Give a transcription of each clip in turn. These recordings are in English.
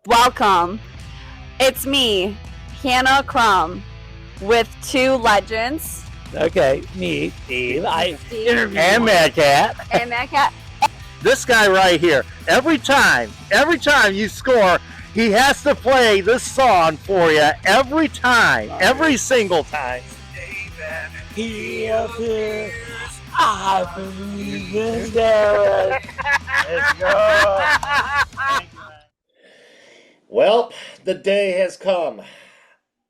Welcome. It's me, Hannah Crum, with two legends. Okay, me, Steve. I Steve. interviewed And Mad Cat. And that cat. This guy right here. Every time you score, he has to play this song for you every time, every single time. David. He appears. I believe in Derek. Let's go. Well, the day has come,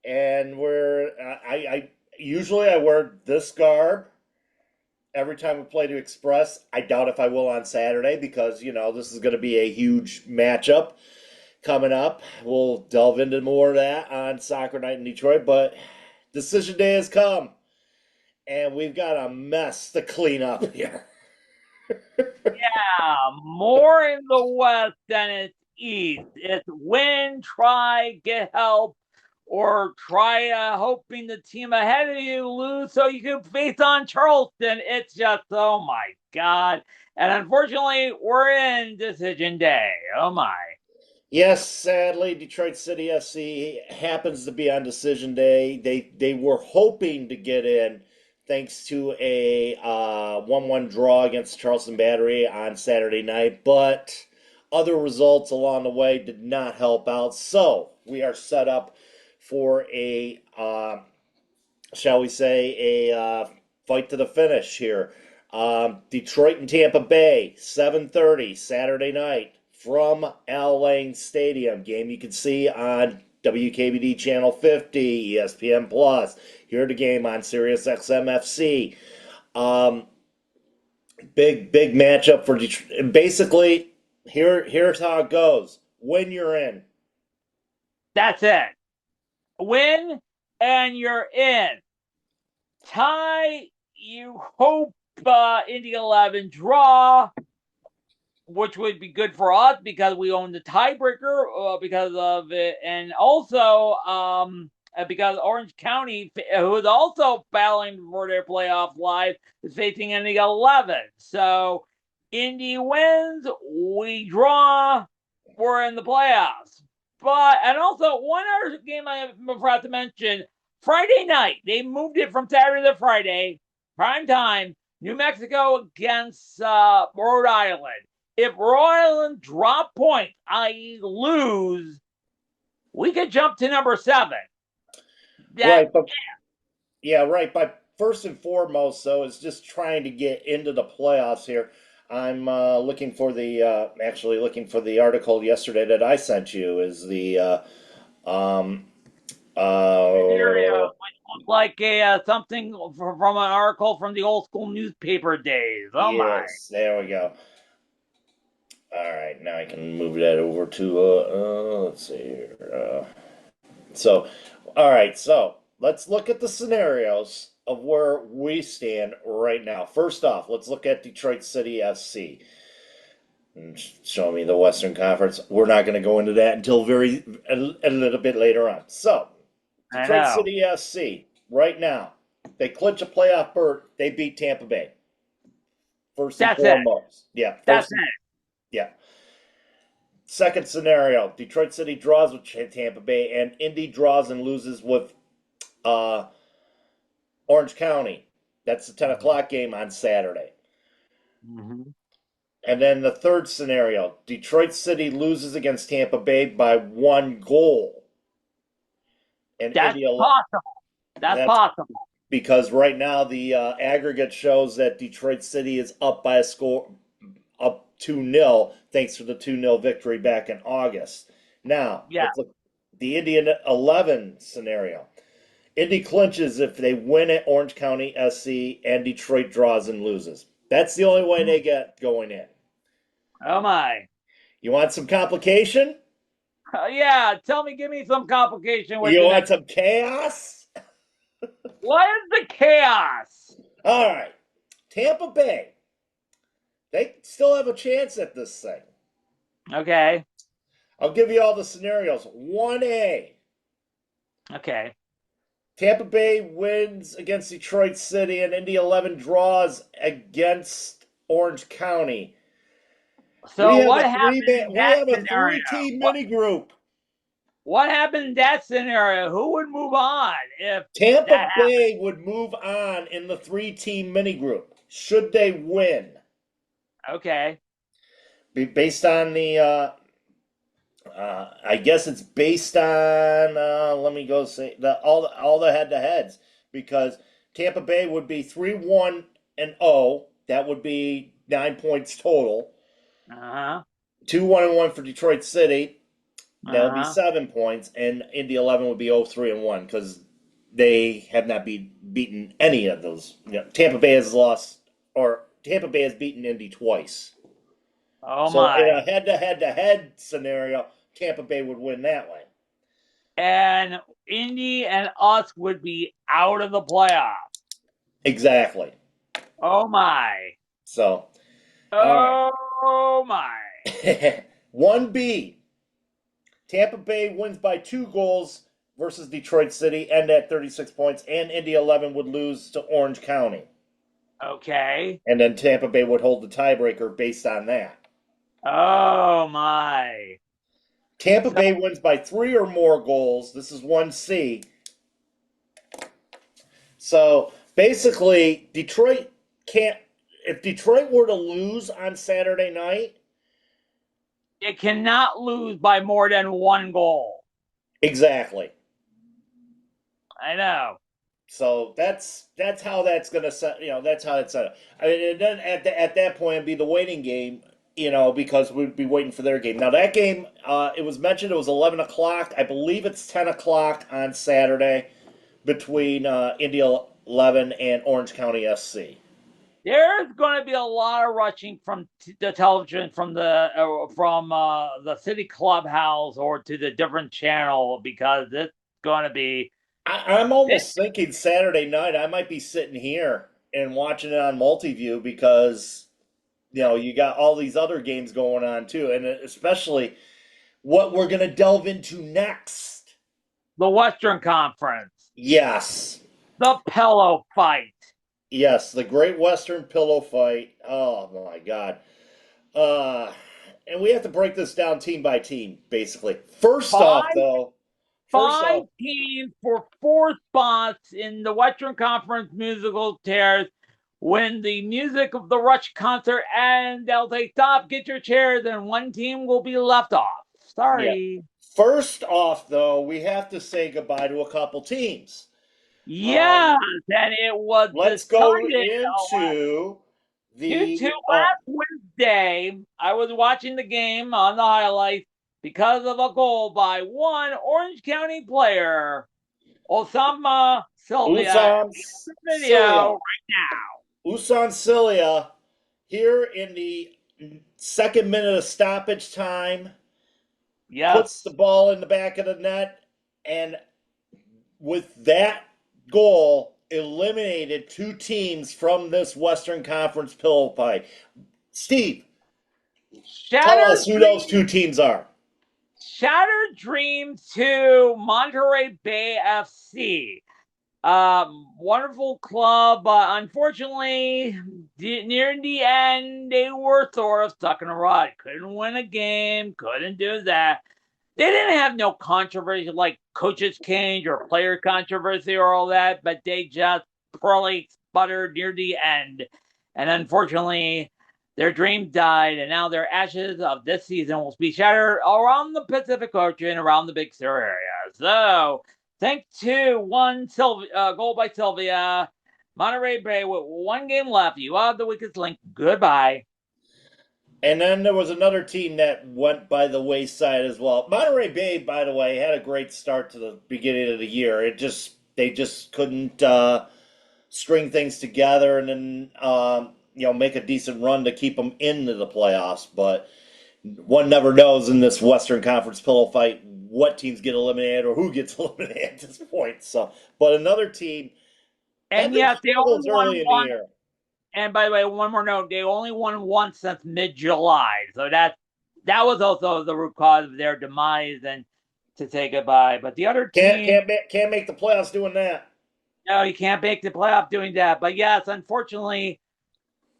and I usually I wear this garb every time we play to Express. I doubt if I will on Saturday because this is going to be a huge matchup coming up. We'll delve into more of that on Soccer Night in Detroit, but decision day has come, and we've got a mess to clean up here. Yeah, more in the West than it's East. It's win, try, get help, or try hoping the team ahead of you lose so you can face on Charleston. It's just, oh my God. And unfortunately, we're in decision day. Oh my. Yes, sadly, Detroit City FC happens to be on decision day. They were hoping to get in thanks to a 1-1 draw against Charleston Battery on Saturday night, but other results along the way did not help out. So we are set up for a, shall we say, a fight to the finish here. Detroit and Tampa Bay, 7:30 Saturday night from Al Lang Stadium. Game you can see on WKBD Channel 50, ESPN Plus. Hear the game on Sirius XM FC. Big matchup for Detroit. And basically, here's how it goes. Win, you're in. That's it. Win, and you're in. Tie, you hope Indy 11 draw, which would be good for us because we own the tiebreaker because of it. And also because Orange County, who is also battling for their playoff life, is facing Indy 11. So Indy wins, we draw, we're in the playoffs. And also, one other game I forgot to mention, Friday night, they moved it from Saturday to Friday, prime time, New Mexico against Rhode Island. If Rhode Island drop points, i.e. lose, we could jump to number 7. Right, but But first and foremost, though, is just trying to get into the playoffs here. I'm looking for the article yesterday that I sent you. Is the scenario, which looks like a something from an article from the old school newspaper days. Oh my! yes, there we go. All right, now I can move that over to let's see here. All right, so let's look at the scenarios of where we stand right now. First off, let's look at Detroit City FC. Show me the Western Conference. We're not going to go into that until a little bit later on. So, Detroit City FC, right now, they clinch a playoff berth. They beat Tampa Bay. First and foremost. Yeah. That's it. Yeah. Second scenario, Detroit City draws with Tampa Bay, and Indy draws and loses with Orange County. That's the 10 o'clock game on Saturday. Mm-hmm. And then the third scenario, Detroit City loses against Tampa Bay by 1 goal. And that's possible. That's possible. Because right now the aggregate shows that Detroit City is up by a score, up 2-0, thanks to the 2-0 victory back in August. Now, let's look at the Indy 11 scenario. Indy clinches if they win at Orange County SC and Detroit draws and loses. That's the only way they get going in. Oh my. You want some complication? Yeah, give me some complication. You want some chaos? What is the chaos? All right. Tampa Bay. They still have a chance at this thing. Okay. I'll give you all the scenarios. 1A. Okay. Tampa Bay wins against Detroit City and Indy 11 draws against Orange County. So what happens? We have a 3-team mini group. what happened in that scenario? Who would move on if Tampa that happened? Bay would move on in the 3-team mini group should they win. Okay. Based on the, I guess it's based on. Let me go say all the head to heads because Tampa Bay would be 3-1-0. That would be 9 points total. Uh-huh. 2-1-1 for Detroit City. That would be Uh-huh. 7 points, and Indy 11 would be 0-3-1 because they have not beaten any of those. Tampa Bay has lost, or Tampa Bay has beaten Indy twice. Oh So in my. a head-to-head scenario, Tampa Bay would win that way. And Indy and us would be out of the playoffs. Exactly. Oh my. So, all Oh my. right. 1B. Tampa Bay wins by 2 goals versus Detroit City, end at 36 points, and Indy 11 would lose to Orange County. Okay. And then Tampa Bay would hold the tiebreaker based on that. Oh my. Tampa So, Bay wins by 3 or more goals. This is 1C. So basically, Detroit can't. If Detroit were to lose on Saturday night, it cannot lose by more than 1 goal. exactly. I know. So that's how that's gonna set. That's how it's set up. I mean, and then at that point, it'd be the waiting game. Because we'd be waiting for their game. Now that game, it was mentioned it was 11 o'clock. I believe it's 10 o'clock on Saturday between Indy 11 and Orange County SC. There's going to be a lot of rushing from the television from the city clubhouse or to the different channel because it's going to be. I'm almost thinking Saturday night I might be sitting here and watching it on multi-view because you got all these other games going on too, and especially what we're gonna delve into next. The Western Conference. Yes, The pillow fight. yes, the Great Western Pillow Fight. Oh my God. And we have to break this down team by team, basically. First off, Five, though, first five off, teams for 4 spots in the Western Conference musical chairs. When the music of the Rush concert and they'll say, "Stop, get your chairs," and one team will be left off. yeah. Sorry. First off, though, we have to say goodbye to a couple teams. Yes, and it was Let's go decided into due to the. last Wednesday. I was watching the game on the highlights because of a goal by one Orange County player, Osama Sylvia. Usan Video Cilia. right now. Usan Cilia here in the second minute of stoppage time puts Yes. the ball in the back of the net, and with that goal, eliminated 2 teams from this Western Conference pillow fight. Steve, tell us who those 2 teams are. Shattered Dreams to Monterey Bay FC. Wonderful club, but unfortunately, near the end, they were sort of stuck in a rut. Couldn't win a game, couldn't do that. They didn't have no controversy like coaches change or player controversy or all that, but they just poorly sputtered near the end. And unfortunately, their dreams died, and now their ashes of this season will be shattered around the Pacific Ocean, around the Big Sur area. So, thanks to one goal by Sylvia, Monterey Bay with 1 game left. You have the weakest link. Goodbye. And then there was another team that went by the wayside as well. Monterey Bay, by the way, had a great start to the beginning of the year. They just couldn't string things together and then make a decent run to keep them into the playoffs. But one never knows in this Western Conference pillow fight what teams get eliminated or who gets eliminated at this point. So, but another team And yes, they only won early in the one. year. And by the way, one more note: they only won once since mid-July, so that was also the root cause of their demise and to say goodbye. But the other team, Can't make the playoffs doing that. no, you can't make the playoff doing that. But yes, unfortunately,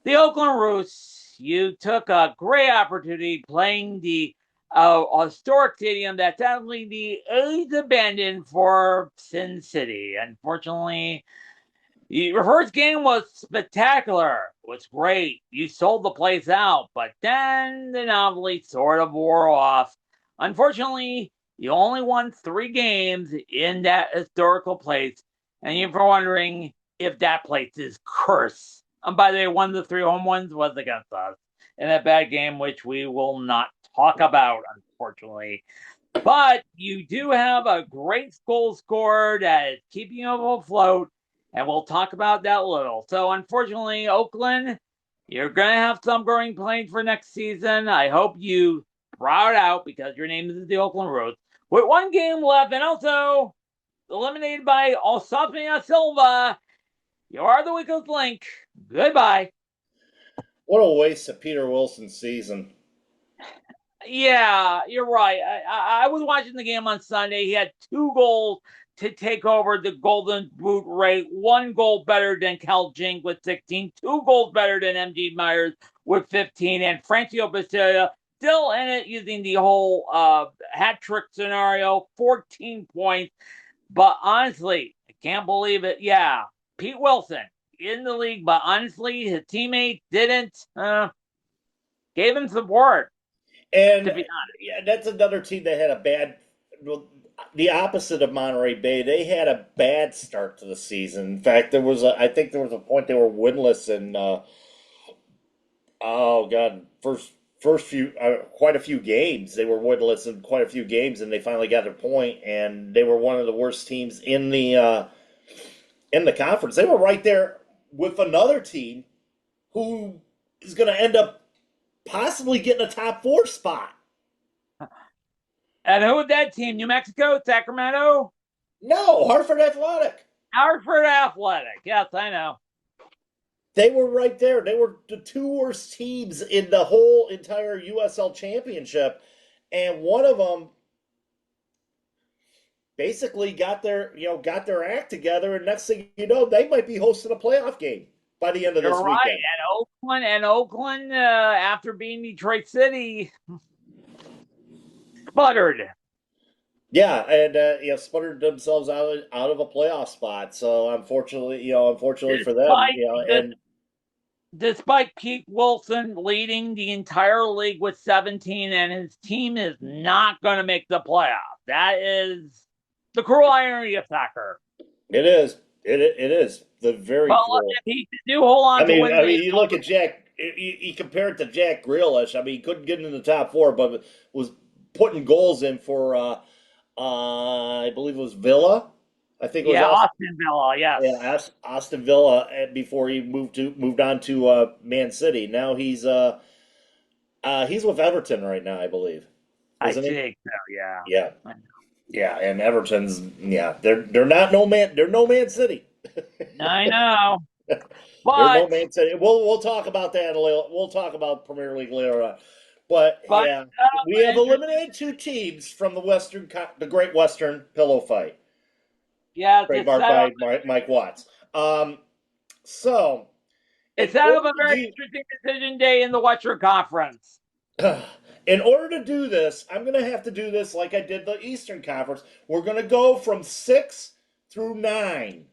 the Oakland Roosts, you took a great opportunity playing the a historic stadium that's sadly the A's abandoned for Sin City. Unfortunately, your first game was spectacular. It was great. You sold the place out, but then the novelty sort of wore off. Unfortunately, you only won 3 games in that historical place, and you're wondering if that place is cursed. And by the way, one of the 3 home ones was against us in that bad game, which we will not talk about, unfortunately. But you do have a great goal scorer that is keeping you afloat, and we'll talk about that a little. So, unfortunately, Oakland, you're going to have some growing pains for next season. I hope you brought out because your name is the Oakland Roads. With 1 game left and also eliminated by Osafia Silva, you are the weakest link. Goodbye. What a waste of Peter Wilson's season. Yeah, you're right. I was watching the game on Sunday. He had 2 goals to take over the Golden Boot rate. 1 goal better than Cal Jink with 16. 2 goals better than MG Myers with 15. And Francio Basile still in it using the whole hat trick scenario. 14 points. But honestly, I can't believe it. Yeah, Pete Wilson in the league. But honestly, his teammates didn't gave him support. And To be honest. yeah, that's another team that had a bad, well, the opposite of Monterey Bay. They had a bad start to the season. In fact, I think there was a point they were winless in, oh God, first few, quite a few games. They were winless in quite a few games, and they finally got their point, and they were one of the worst teams in the conference. They were right there with another team who is going to end up possibly getting a top 4 spot. And who was that team? New Mexico, Sacramento, No, Hartford Athletic. Hartford Athletic. Yes, I know. They were right there. They were the 2 worst teams in the whole entire USL championship, and one of them basically got their act together. And next thing you know, they might be hosting a playoff game by the end of You're this right. weekend. And Oakland, after being Detroit City, sputtered. Yeah, and sputtered themselves out of a playoff spot. So unfortunately for them, and Despite Pete Wilson leading the entire league with 17, and his team is not going to make the playoffs. That is the cruel irony of soccer. it is. It is the very But cool. if he do hold on to win, You look at Jack. You compare it to Jack Grealish. I mean, he couldn't get into the top 4, but was putting goals in for I believe it was Villa. I think it was Austin Villa. Yes. Yeah, Austin Villa before he moved on to Man City. Now he's with Everton right now, I believe. I think so. Yeah. Yeah. Yeah, and Everton's they're no Man City. I know. They're But no Man City. We'll talk about that a little. We'll talk about Premier League later on. But yeah, we have eliminated 2 teams from the Great Western Pillow Fight. Yeah, Trademarked by Mike Watts. So it's out of a very interesting decision day in the Western Conference. In order to do this, I'm going to have to do this like I did the Eastern Conference. We're going to go from 6 through 9.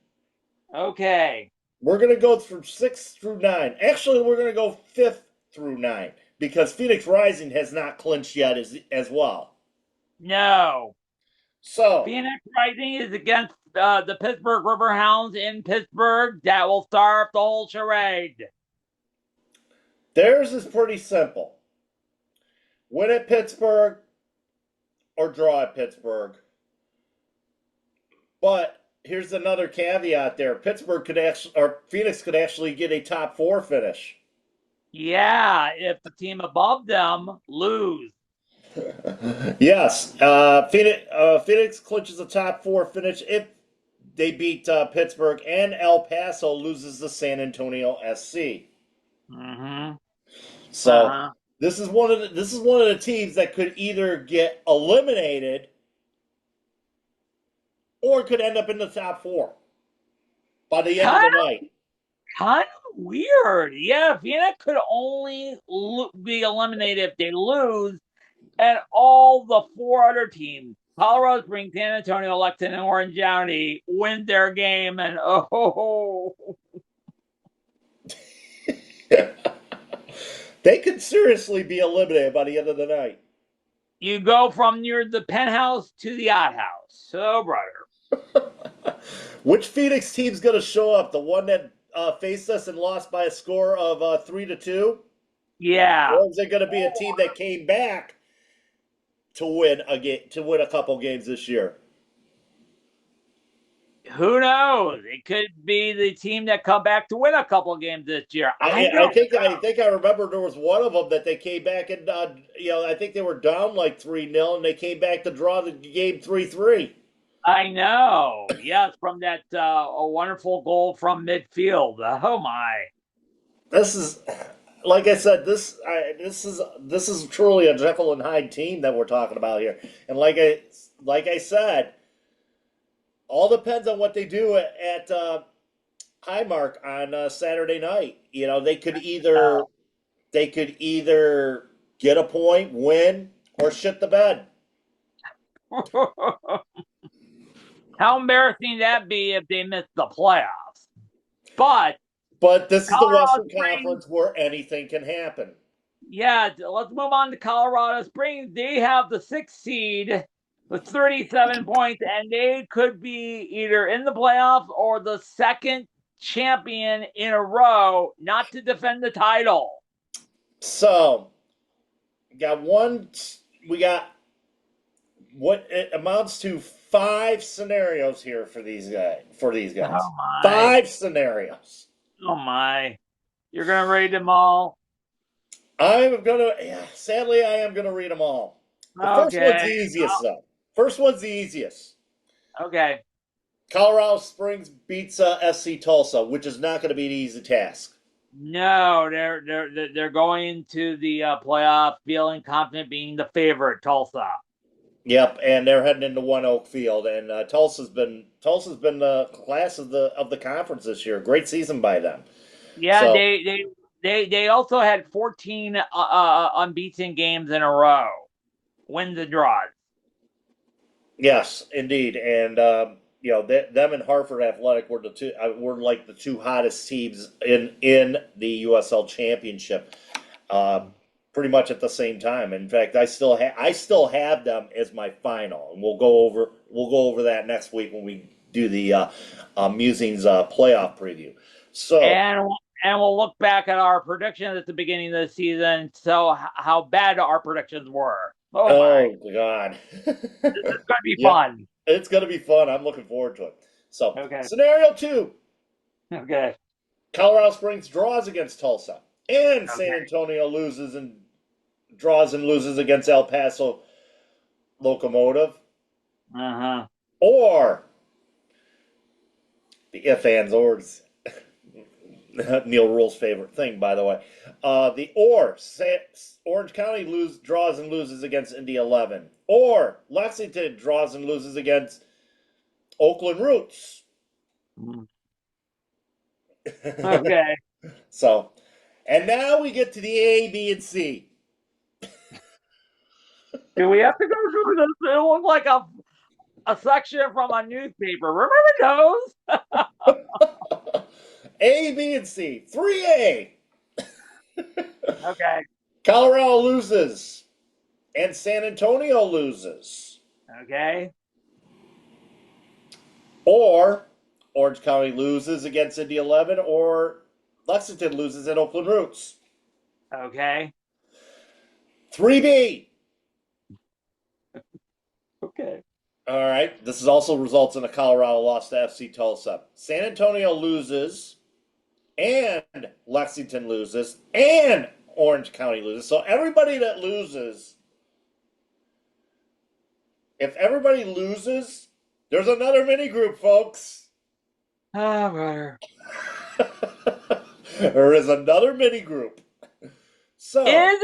Okay. We're going to go from 6 through 9. Actually, we're going to go 5th through 9 because Phoenix Rising has not clinched yet as well. No. So Phoenix Rising is against the Pittsburgh Riverhounds in Pittsburgh. That will start the whole charade. Theirs is pretty simple. Win at Pittsburgh or draw at Pittsburgh. But here's another caveat there. Phoenix could actually get a top 4 finish. Yeah, if the team above them lose. Yes. Phoenix clinches a top 4 finish if they beat Pittsburgh, and El Paso loses to San Antonio SC. Mm-hmm. So this is one of the teams that could either get eliminated or could end up in the top 4 by the end of the night. Kind of weird. Yeah, Phoenix could only be eliminated if they lose. and all the 4 other teams, Colorado Springs, San Antonio, Lexington, and Orange County, win their game, and They could seriously be eliminated by the end of the night. you go from near the penthouse to the outhouse. So, brother. Which Phoenix team's going to show up? The one that faced us and lost by a score of 3-2? Yeah. Or is it going to be a team that came back to win a couple games this year? Who knows? It could be the team that come back to win a couple of games this year. I think I remember there was one of them that they came back and I think they were down like 3-0 and they came back to draw the game 3-3. I know. Yes, from that a wonderful goal from midfield. Oh my! This is, like I said, this is truly a Jekyll and Hyde team that we're talking about here. And like I said, all depends on what they do at Highmark on Saturday night. They could either get a point, win, or shit the bed. How embarrassing that be if they miss the playoffs? But this is the Western Conference where anything can happen. Yeah, let's move on to Colorado Springs. They have the 6th seed with 37 points, and they could be either in the playoffs or the second champion in a row not to defend the title. So, we got what it amounts to 5 scenarios here for these guys. Oh my. 5 scenarios. Oh my. You're going to rate them all? Sadly, I am going to read them all. The first one's the easiest, though. First one's the easiest. Okay. Colorado Springs beats SC Tulsa, which is not going to be an easy task. No, they're going to the playoff feeling confident being the favorite, Tulsa. Yep, and they're heading into One Oak Field, and Tulsa's been the class of the conference this year. Great season by them. Yeah, so, they also had 14 unbeaten games in a row, wins and draws. Yes, indeed, and them and Hartford Athletic were like the 2 hottest teams in the USL Championship, pretty much at the same time. In fact, I still have them as my final, and we'll go over that next week when we do the Musings playoff preview. So and we'll look back at our predictions at the beginning of the season. So how bad our predictions were. Oh God, this is going to be fun. It's going to be fun. I'm looking forward to it. So, Scenario 2. Okay. Colorado Springs draws against Tulsa, and San Antonio draws and loses against El Paso Locomotive. Or the if, ands, ors. Neil Rule's favorite thing, by the way. Orange County draws and loses against Indy 11. Or Lexington draws and loses against Oakland Roots. Okay. So, and now we get to the A, B, and C. Do we have to go through this? It looks like a section from a newspaper. Remember those? A, B, and C. 3A. Okay. Colorado loses. And San Antonio loses. Okay. Or Orange County loses against Indy 11, or Lexington loses at Oakland Roots. Okay. 3B. Okay. All right. This is also results in a Colorado loss to FC Tulsa. San Antonio loses, and Lexington loses, and Orange County loses. So everybody that loses, if everybody loses, there's another mini group, folks. Ah, brother. There is another mini group. So is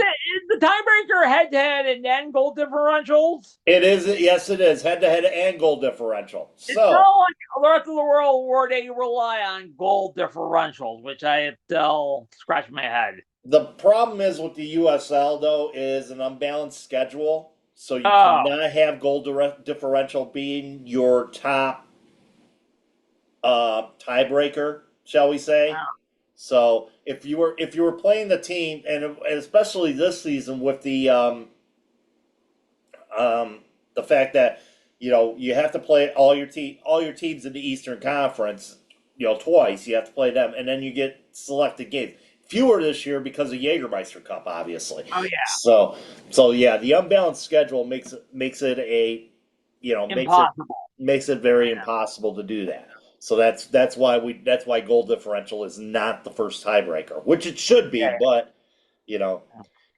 the tiebreaker head-to-head and then goal differentials? It is. Yes, it is head-to-head and goal differential. It's not like the rest of the world where they rely on goal differentials, which I still scratch my head. The problem is with the USL though is an unbalanced schedule, so you Oh, cannot have goal differential being your top tiebreaker, shall we say? So if you were playing the team, and especially this season with the fact that you have to play all your teams in the Eastern Conference, twice. You have to play them, and then you get selected games. Fewer this year because of Jägermeister Cup, obviously. oh yeah, So yeah, the unbalanced schedule makes it a impossible. makes it very impossible to do that. So that's why goal differential is not the first tiebreaker, which it should be, Okay, but you know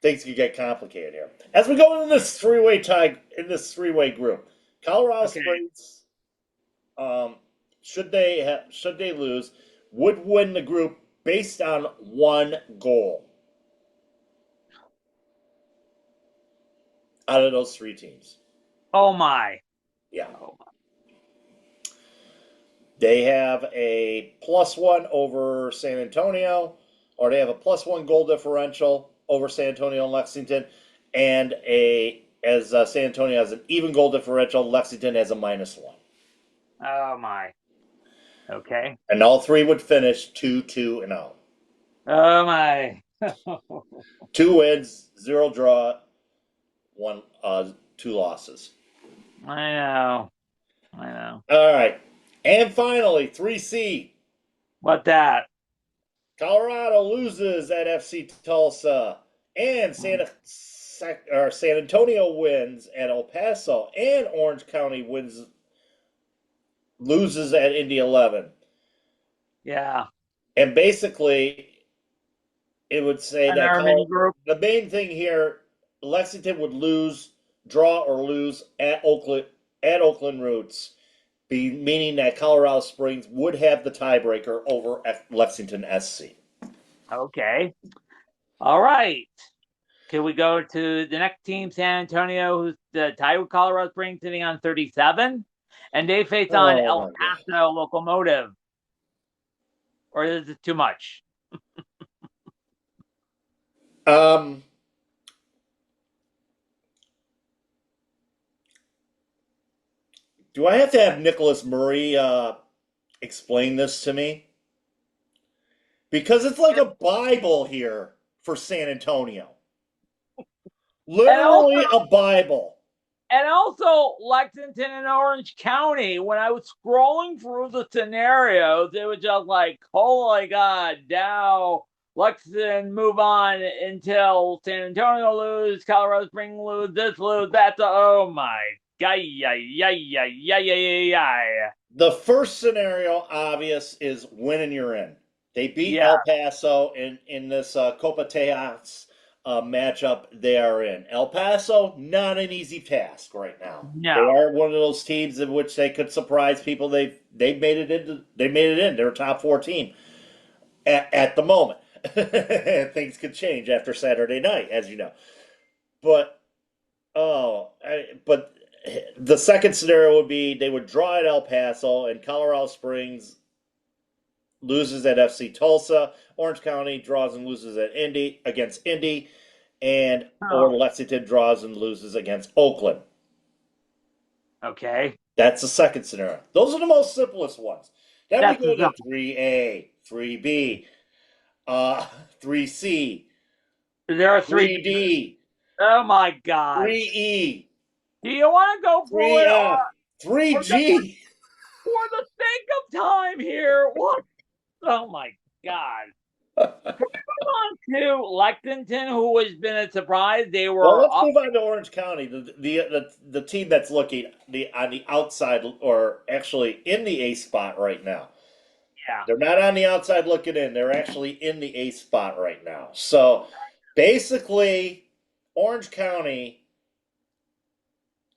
things can get complicated here. As we go into this three way group, Colorado okay. Springs, should they lose, would win the group based on one goal out of those three teams. Oh my. Yeah. Oh my. They have a +1 over San Antonio, or they have a +1 goal differential over San Antonio and Lexington, and San Antonio has an even goal differential, Lexington has a -1. Oh my. Okay. And all three would finish 2-2-0. Oh my. 2 wins, 0 draw, one 2 losses. I know. I know. All right. And finally, 3C. What that? Colorado loses at FC Tulsa, and San Antonio wins at El Paso, and Orange County loses at Indy 11. Yeah. And basically, it would say An that Armin group. the main thing here, Lexington would draw or lose at Oakland Roots, meaning that Colorado Springs would have the tiebreaker over Lexington SC. Okay. All right. Can we go to the next team, San Antonio, who's the tie with Colorado Springs, sitting on 37, and they face on Oh El my God. Paso Locomotive. Or is it too much? Um, do I have to have Nicholas Murray explain this to me? Because it's like a Bible here for San Antonio. And also, Literally a Bible. Lexington and Orange County, when I was scrolling through the scenarios, it was just like, oh my God, now Lexington move on until San Antonio lose, Colorado Springs lose, this lose, that's oh my God, yeah. The first scenario, obvious, is winning you're in. They beat Yeah, El Paso in this Copa Tejas matchup. They are in. El Paso, not an easy task right now. no, They are one of those teams in which they could surprise people. They made it in. They're a top 4 team at the moment. Things could change after Saturday night, as you know. But but the second scenario would be they would draw at El Paso, and Colorado Springs loses at FC Tulsa. Orange County draws and loses against Indy, and or oh, Lexington draws and loses against Oakland. okay. That's the second scenario. Those are the most simplest ones. Then That's we go to simple. 3A, 3B, 3C, There are 3 teams. 3D, Oh my God. 3E, Do you want to go through it 3F, or just 3G. for the sake of time here? What? Oh my God. On to Lexington, who has been a surprise. They Well, were let's up. move on to Orange County, the team that's looking on the outside, or actually in the A spot right now. Yeah. They're not on the outside looking in; they're actually in the A spot right now. So, basically, Orange County.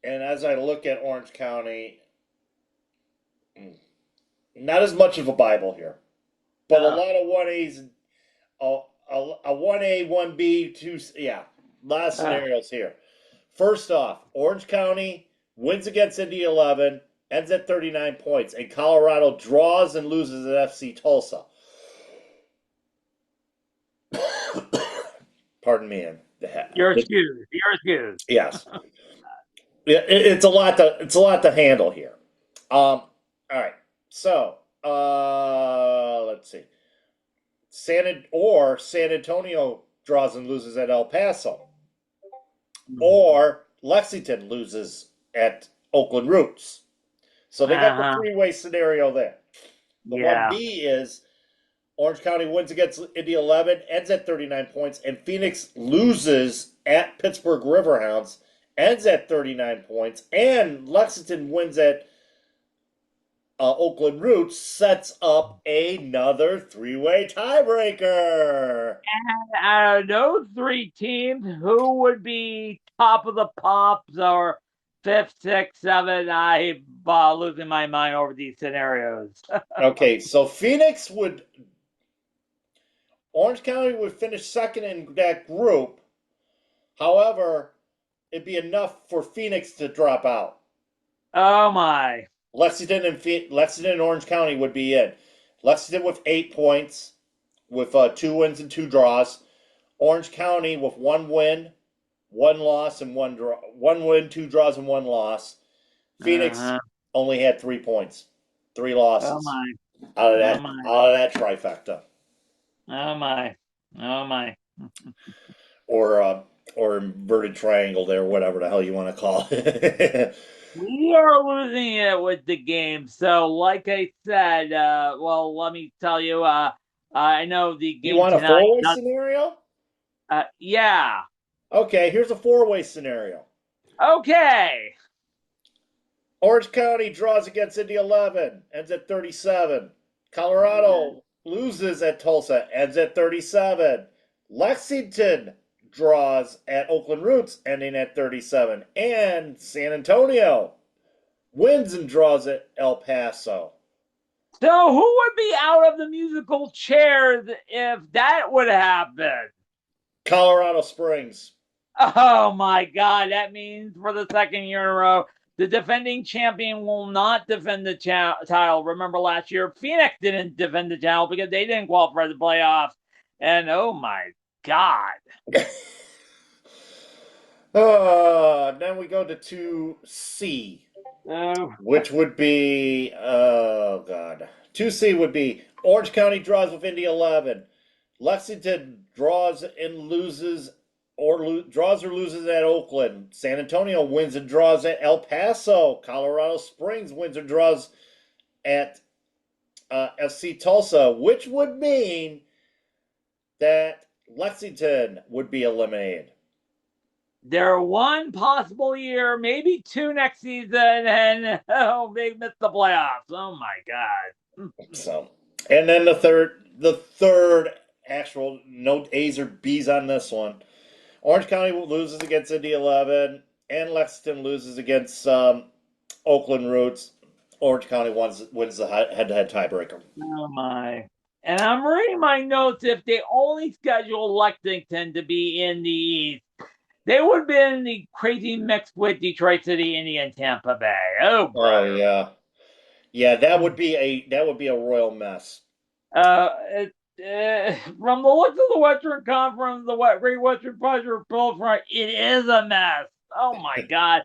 And as I look at Orange County, not as much of a Bible here, but a lot of 1As, a 1A, 1B, 2, yeah, a lot of scenarios here. First off, Orange County wins against Indy 11, ends at 39 points, and Colorado draws and loses at FC Tulsa. Pardon me. You're excused. You're excused. Yes. It's a lot to handle here. All right. So let's see. San Antonio draws and loses at El Paso, or Lexington loses at Oakland Roots. So they got the three-way scenario there. The Yeah. 1B is Orange County wins against Indy 11, ends at 39 points, and Phoenix loses at Pittsburgh Riverhounds, ends at 39 points, and Lexington wins at Oakland Roots, sets up another three-way tiebreaker. And out of those three teams, who would be top of the pops or fifth, sixth, seventh? I'm losing my mind over these scenarios. Okay, so Orange County would finish second in that group. However, it'd be enough for Phoenix to drop out. Oh my. Lexington and Orange County would be in. Lexington with 8 points, with 2 wins and 2 draws. Orange County with 1 win, 1 loss, and 1 draw. 1 win, 2 draws, and 1 loss. Phoenix only had 3 points, 3 losses. Oh my. Out of that trifecta. Oh my. Oh my. Or inverted triangle there, whatever the hell you want to call it. We are losing it with the game. So, like I said, well, let me tell you, I know the game You want a tonight. 4-way scenario? Yeah. Okay, here's a 4-way scenario. Okay. Orange County draws against Indy 11, ends at 37. Colorado loses at Tulsa, ends at 37. Lexington draws at Oakland Roots, ending at 37. And San Antonio wins and draws at El Paso. So who would be out of the musical chairs if that would happen? Colorado Springs. Oh my God. That means for the second year in a row, the defending champion will not defend the title. Remember last year, Phoenix didn't defend the title because they didn't qualify for the playoffs. And oh my God. Then we go to 2C, which would be, 2C would be Orange County draws with Indy 11. Lexington draws and loses, draws or loses at Oakland. San Antonio wins and draws at El Paso. Colorado Springs wins or draws at FC Tulsa, which would mean that Lexington would be eliminated. They're one possible year, maybe 2 next season, and they missed the playoffs. Oh my God. So, and then the third actual, no A's or B's on this one. Orange County loses against Indy 11, and Lexington loses against Oakland Roots. Orange County wins the head-to-head tiebreaker. Oh my. And I'm reading my notes. If they only scheduled Lexington to be in the East, they would have been in the crazy mix with Detroit City, Indy, and Tampa Bay. Oh boy. Yeah. That would be a royal mess. From the looks of the Western Conference, the Great Western Pressure Pull Front, it is a mess. Oh my God.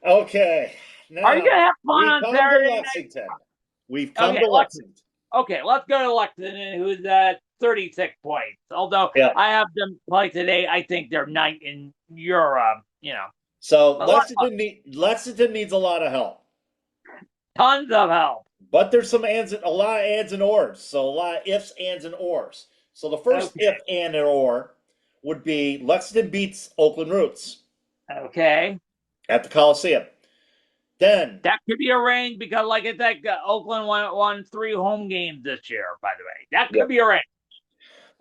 Okay. Now, are you gonna have fun on Saturday Lexington? We've come to Lexington. Okay, let's go to Lexington, who's at 36 points. Although I have them play today, I think they're ninth in Europe. So Lexington needs a lot of help. Tons of help. But there's a lot of ands and ors. So a lot of ifs, ands, and ors. So the first if, and, or would be Lexington beats Oakland Roots. Okay. At the Coliseum. Then that could be arranged because, like I said, Oakland won 3 home games this year. By the way, that could be arranged.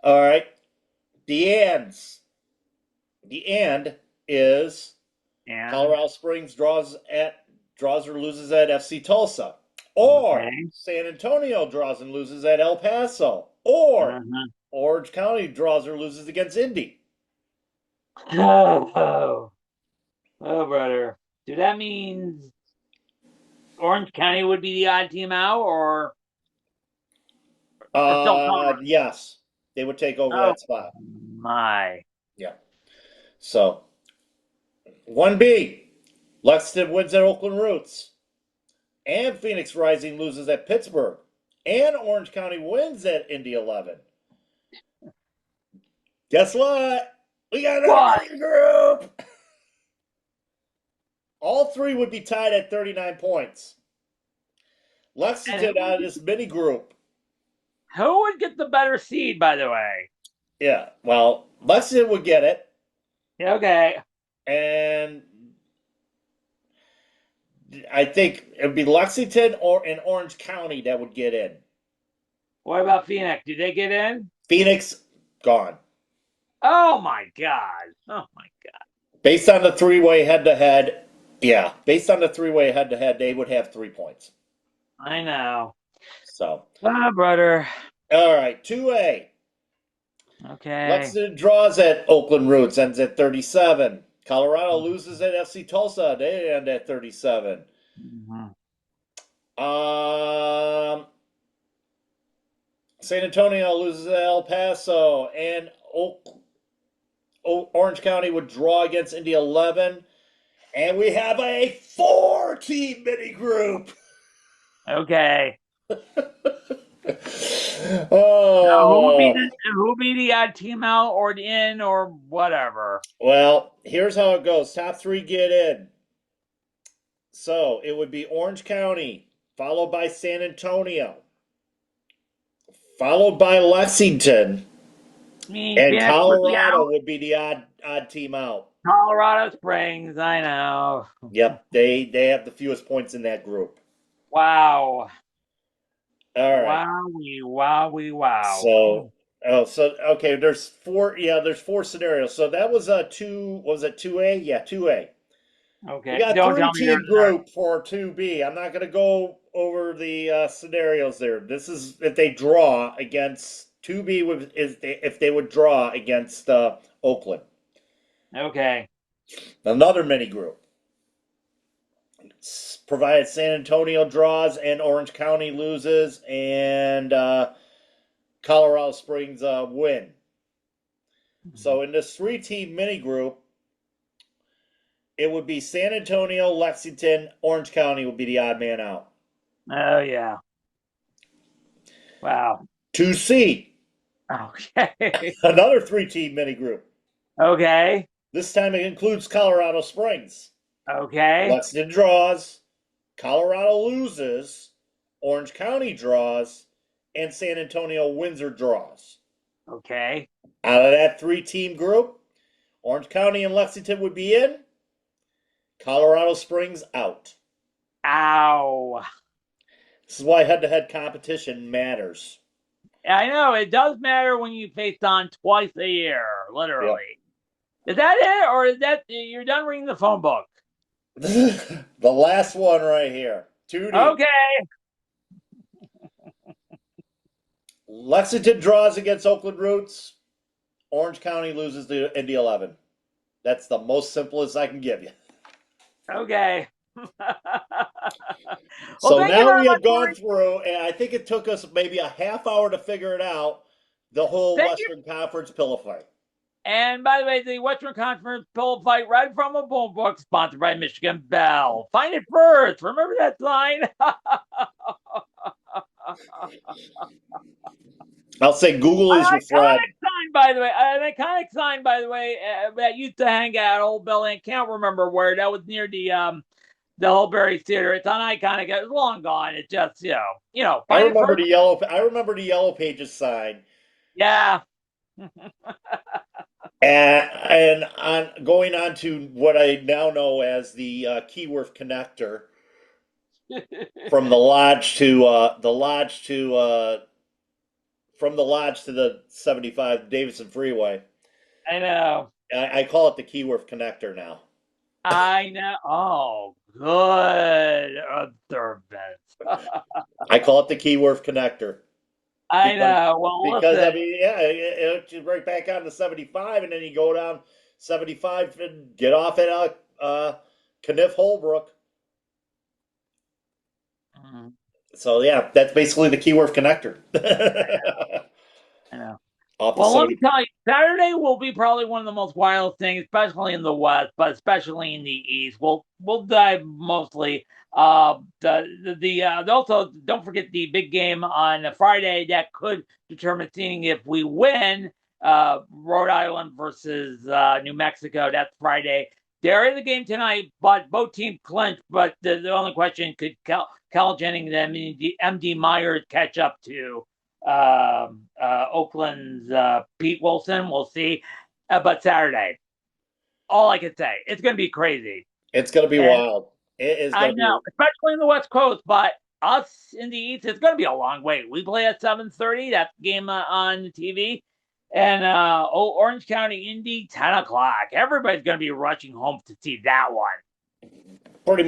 All right. The ands. The and is Colorado Springs draws or loses at FC Tulsa, or San Antonio draws and loses at El Paso, or Orange County draws or loses against Indy. Oh, brother. So that means Orange County would be the odd team out, or yes, they would take over that spot. My. Yeah. So 1B, Lexington wins at Oakland Roots, and Phoenix Rising loses at Pittsburgh, and Orange County wins at Indy 11. Guess what? We got another What? mini group. All three would be tied at 39 points. Lexington out of this mini group. Who would get the better seed, by the way? Yeah, well, Lexington would get it, Okay. and I think it would be Lexington or in Orange County that would get in. What about Phoenix? Did they get in? Phoenix, gone. Oh my God. Oh my God. Based on the three-way head-to-head, yeah, based on the three-way head-to-head, they would have 3 points. I know. So, Brother. all right, 2A. Okay. Lexington draws at Oakland Roots, ends at 37. Colorado loses at FC Tulsa, they end at 37. Mhm. San Antonio loses at El Paso, and Orange County would draw against Indy 11. And we have a 4-team mini group. Okay. Oh. Who be the odd team out or the in or whatever? Well, here's how it goes. Top 3 get in. So it would be Orange County, followed by San Antonio, followed by Lexington, and Phoenix Colorado would be the odd team out. Colorado Springs, I know. Yep, they have the fewest points in that group. Wow. All right. Wowie, wow. So okay, there's 4 scenarios. So that was a 2, what was it, 2A? Yeah, 2A. Okay. We got Don't tell me 3-team group for 2B. I'm not going to go over the scenarios there. This is if they draw against 2B if they would draw against Oakland. Okay. Another mini group. Provided San Antonio draws and Orange County loses and Colorado Springs win. So in this 3-team mini group, it would be San Antonio, Lexington, Orange County would be the odd man out. Oh yeah. Wow. 2C. Okay. Another 3-team mini group. Okay. This time it includes Colorado Springs. Okay. Lexington draws, Colorado loses, Orange County draws, and San Antonio Windsor draws. Okay. Out of that 3-team group, Orange County and Lexington would be in, Colorado Springs out. Ow. This is why head-to-head competition matters. I know it does matter when you face on twice a year, literally. Yep. Is that it, or is that you're done reading the phone book? The last one right here. 2D. Okay. Lexington draws against Oakland Roots. Orange County loses to Indy 11. That's the most simplest I can give you. Okay. So now we have gone through, and I think it took us maybe a half hour to figure it out, the whole Western Conference pillow fight. And by the way, the Western Conference pillow fight right from a phone book, sponsored by Michigan Bell. Find it first. Remember that sign? I'll say Google is your friend. Sign, by the way. An iconic sign, by the way, that used to hang at Old Bell. I can't remember where. That was near the Hullberry Theater. It's an iconic. It was long gone. It's just you know. I remember the yellow. I remember the Yellow Pages sign. Yeah. And on going on to what I now know as the Keyworth connector from the lodge to from the lodge to the 75 Davidson Freeway. I know. I call it the Keyworth connector now. I know. Oh, good observance. I call it the Keyworth connector. I know. Well, because listen. I mean, yeah, it's right back on to 75, and then you go down 75 and get off at Kniff Holbrook. Mm-hmm. So yeah, that's basically the Keyworth connector. I know. Off well, let me tell you. Saturday will be probably one of the most wild things, especially in the West, but especially in the East. We'll dive mostly. Also don't forget the big game on Friday that could determine seeing if we win. Rhode Island versus New Mexico. That's Friday. There is a game tonight, but both teams clinched. But the only question, could Cal Jennings and MD Myers catch up to Oakland's Pete Wilson? We'll see. But Saturday, all I can say, it's going to be crazy. It's going to be And wild. It is I going to be. know, especially in the West Coast, but us in the East, it's going to be a long wait. We play at 7:30. That's the game on the TV. And Orange County, Indy, 10 o'clock. Everybody's going to be rushing home to see that one. Pretty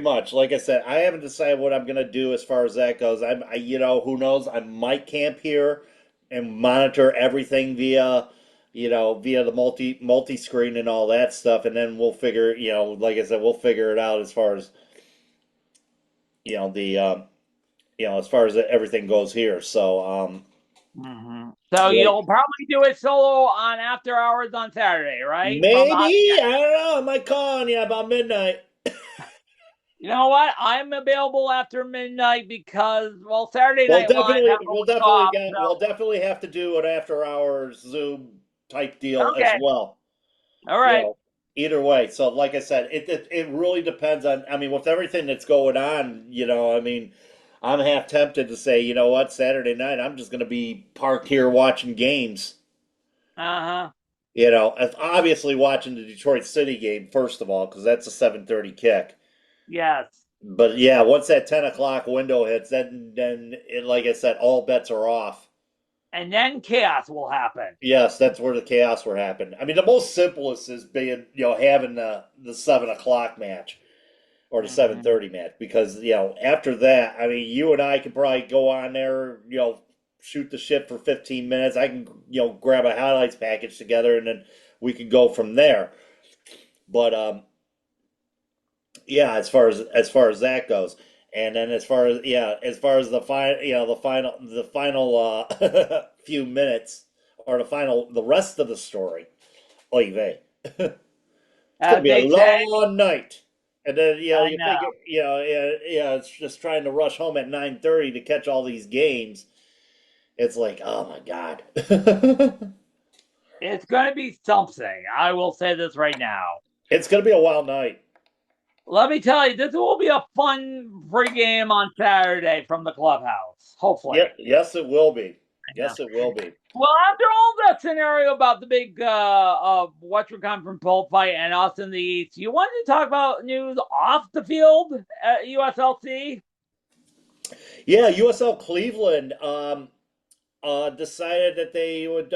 much. Like I said, I haven't decided what I'm gonna do as far as that goes. Who knows? I might camp here and monitor everything via the multi screen and all that stuff, and then we'll figure, like I said, we'll figure it out as far as as far as everything goes here. So, So like, you'll probably do it solo on After Hours on Saturday, right? maybe I don't know. I might call on you about midnight. You know what? I'm available after midnight because, well, Saturday Night Live have a week off. We'll definitely have to do an after hours Zoom type deal as Okay. well. All right. Either way. So like I said, it really depends on, I mean, with everything that's going on, I mean, I'm half tempted to say, you know what, Saturday night I'm just going to be parked here watching games. Uh-huh. Obviously watching the Detroit City game first of all, because that's a 7:30 kick. Yes. But yeah, once that 10 o'clock window hits, like I said, all bets are off. And then chaos will happen. Yes, that's where the chaos will happen. I mean, the most simplest is being, having the 7 o'clock match or the 7:30 match, because after that, I mean, you and I can probably go on there, shoot the shit for 15 minutes. I can grab a highlights package together, and then we can go from there. But yeah, as far as that goes, and then as far as the final few minutes, or the rest of the story, oy vey. It's gonna be a long night, and then you think it's just trying to rush home at 9:30 to catch all these games. It's like, oh my god. It's going to be something. I will say this right now. It's gonna be a wild night. Let me tell you, this will be a fun pregame on Saturday from the clubhouse. Hopefully. Yep. Yes, it will be. Yes, it will be. Well, after all that scenario about the big Western Conference bullfight and us in the East, you wanted to talk about news off the field at USLC? Yeah, USL Cleveland decided that they would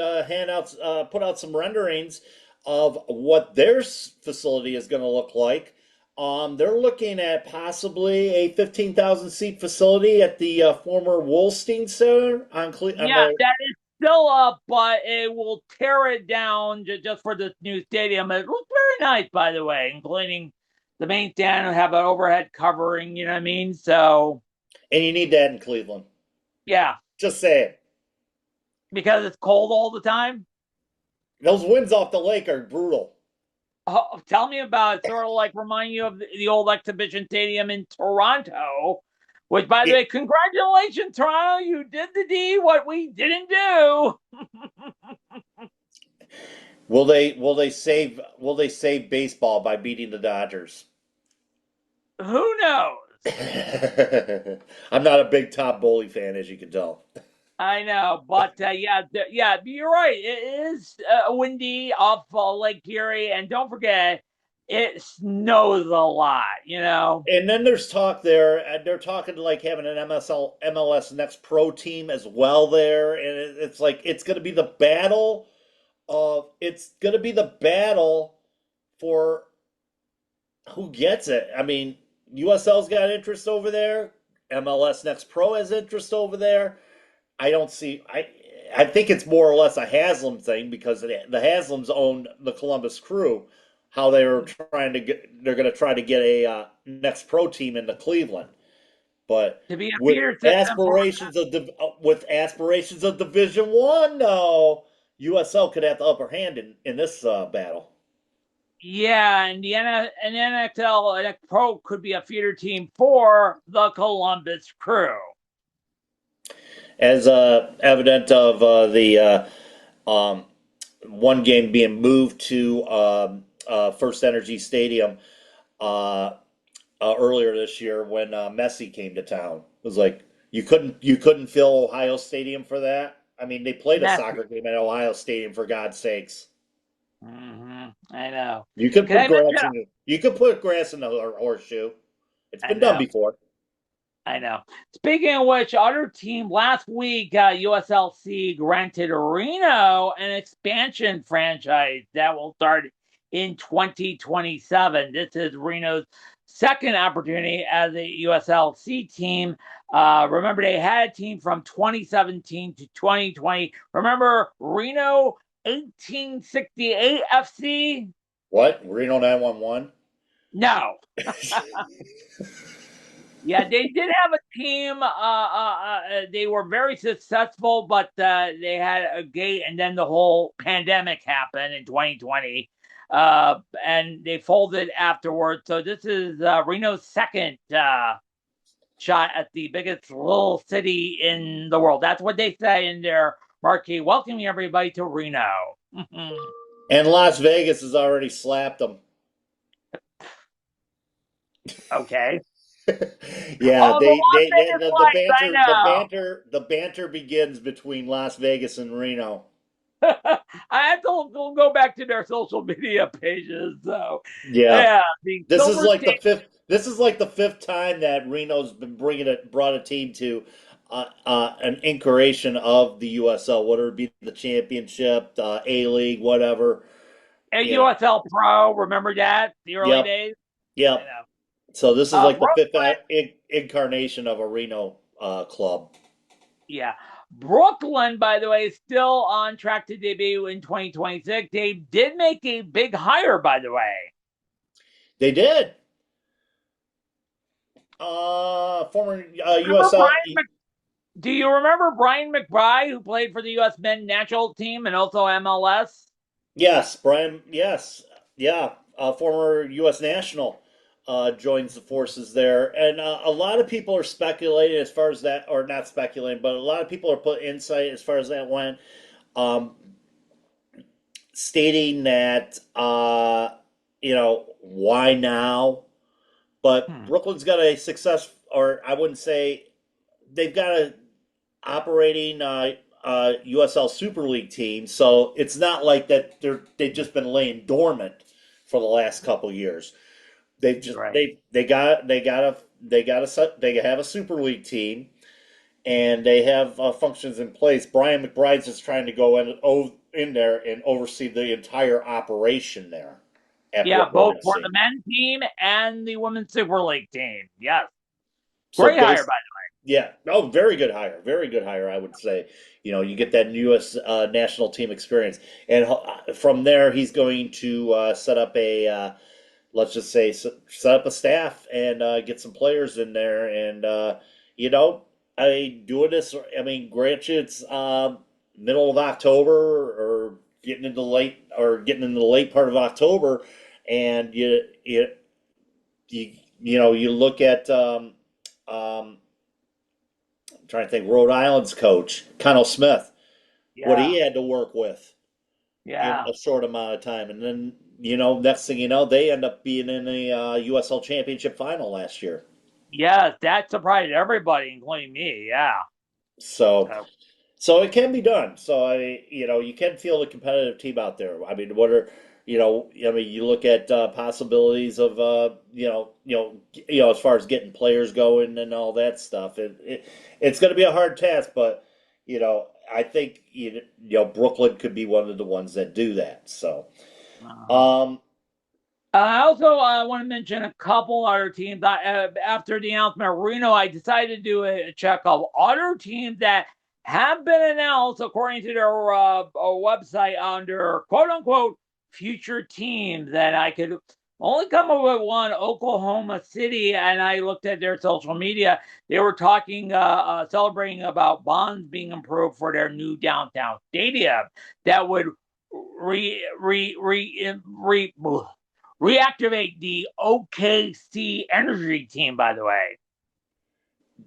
put out some renderings of what their facility is going to look like. They're looking at possibly a 15,000 seat facility at the former Wolstein Center on Cleveland. Yeah, that is still up, but it will tear it down just for this new stadium. It looks very nice, by the way, including the main stand and have an overhead covering. You know what I mean? So, and you need that in Cleveland. Yeah, just saying, because it's cold all the time. Those winds off the lake are brutal. Oh, tell me about it. Sort of like remind you of the old exhibition stadium in Toronto, which, by the way, congratulations, Toronto! You did the D, what we didn't do. Will they save baseball by beating the Dodgers? Who knows? I'm not a big Todd Bowley fan, as you can tell. I know, but yeah, you're right. It is windy off Lake Erie, and don't forget, it snows a lot. And then there's talk there, and they're talking like having an MLS Next Pro team as well there, and it's like it's going to be the battle for who gets it. I mean, USL's got interest over there. MLS Next Pro has interest over there. I think it's more or less a Haslam thing, because the Haslams own the Columbus Crew. How they're going to try to get a Next Pro team into Cleveland, but with aspirations of Division One, though, USL could have the upper hand in this battle. Yeah, and the NXL and Pro could be a feeder team for the Columbus Crew. As evident of the one game being moved to First Energy Stadium earlier this year when Messi came to town. It was like you couldn't fill Ohio Stadium for that. I mean, they played a Messi. soccer game at Ohio Stadium for God's sakes. I know. You could Can put I mention? grass in the horseshoe. It's I been done know. before. I know. Speaking of which, other team last week, USLC granted Reno an expansion franchise that will start in 2027. This is Reno's second opportunity as a USLC team. Remember, they had a team from 2017 to 2020. Remember Reno 1868 FC? What? Reno 911? No. Yeah, they did have a team. They were very successful, but they had a gate, and then the whole pandemic happened in 2020, and they folded afterwards. So this is Reno's second shot at the biggest little city in the world. That's what they say in their marquee, welcoming everybody to Reno. And Las Vegas has already slapped them. Okay. Yeah, Oh, the Las Vegas the Lights, I know. the banter begins between Las Vegas and Reno. I have to go back to their social media pages, though. Yeah, Yeah, the this is Silver like the State. fifth. This is like the fifth time that Reno's been brought a team to an incarnation of the USL, whether it be the championship, A League, whatever. You know. USL Pro, remember that? The early Yep. days? I Yep. know. So this is like the fifth Brooklyn, incarnation of a Reno club. yeah. Brooklyn, by the way, is still on track to debut in 2026. They did make a big hire, by the way. They did. Former USL. Do you remember Brian McBride, who played for the U.S. men's national team and also MLS? Yes, Brian. Yes, yeah. Former U.S. national joins the forces there, and a lot of people are speculating as far as that, or not speculating, but a lot of people are put insight as far as that went, um, stating that why now, but Brooklyn's got a success, or I wouldn't say they've got a operating USL Super League team, so it's not like that they've just been laying dormant for the last couple years. They've just Right. they have a Super League team, and they have functions in place. Brian McBride's just trying to go in there and oversee the entire operation there at Yeah, Brooklyn both for FC. the men's team and the women's Super League team. Yes. So Great hire, by yeah, oh, very good hire, I would say. You get that U.S. National team experience, and from there, he's going to set up let's just say, set up a staff and get some players in there, and doing this. I mean, grant you it's middle of October or getting into the late part of October, and you look at. I'm trying to think, Rhode Island's coach, Connell Smith, the what way. he had to work with in Yeah. a short amount of time. And then, next thing you know, they end up being in a USL Championship final last year. Yes, that surprised everybody, including me. Yeah. So, it can be done. So, you can feel the competitive team out there. I mean, you look at possibilities of, as far as getting players going and all that stuff. It's going to be a hard task, but, I think, Brooklyn could be one of the ones that do that. So, I also want to mention a couple other teams. After the announcement of Reno, I decided to do a check of other teams that have been announced according to their website under quote unquote future teams that I could Only come up with one, Oklahoma City, and I looked at their social media. They were talking, celebrating about bonds being improved for their new downtown stadium that would reactivate the OKC Energy team. By the way,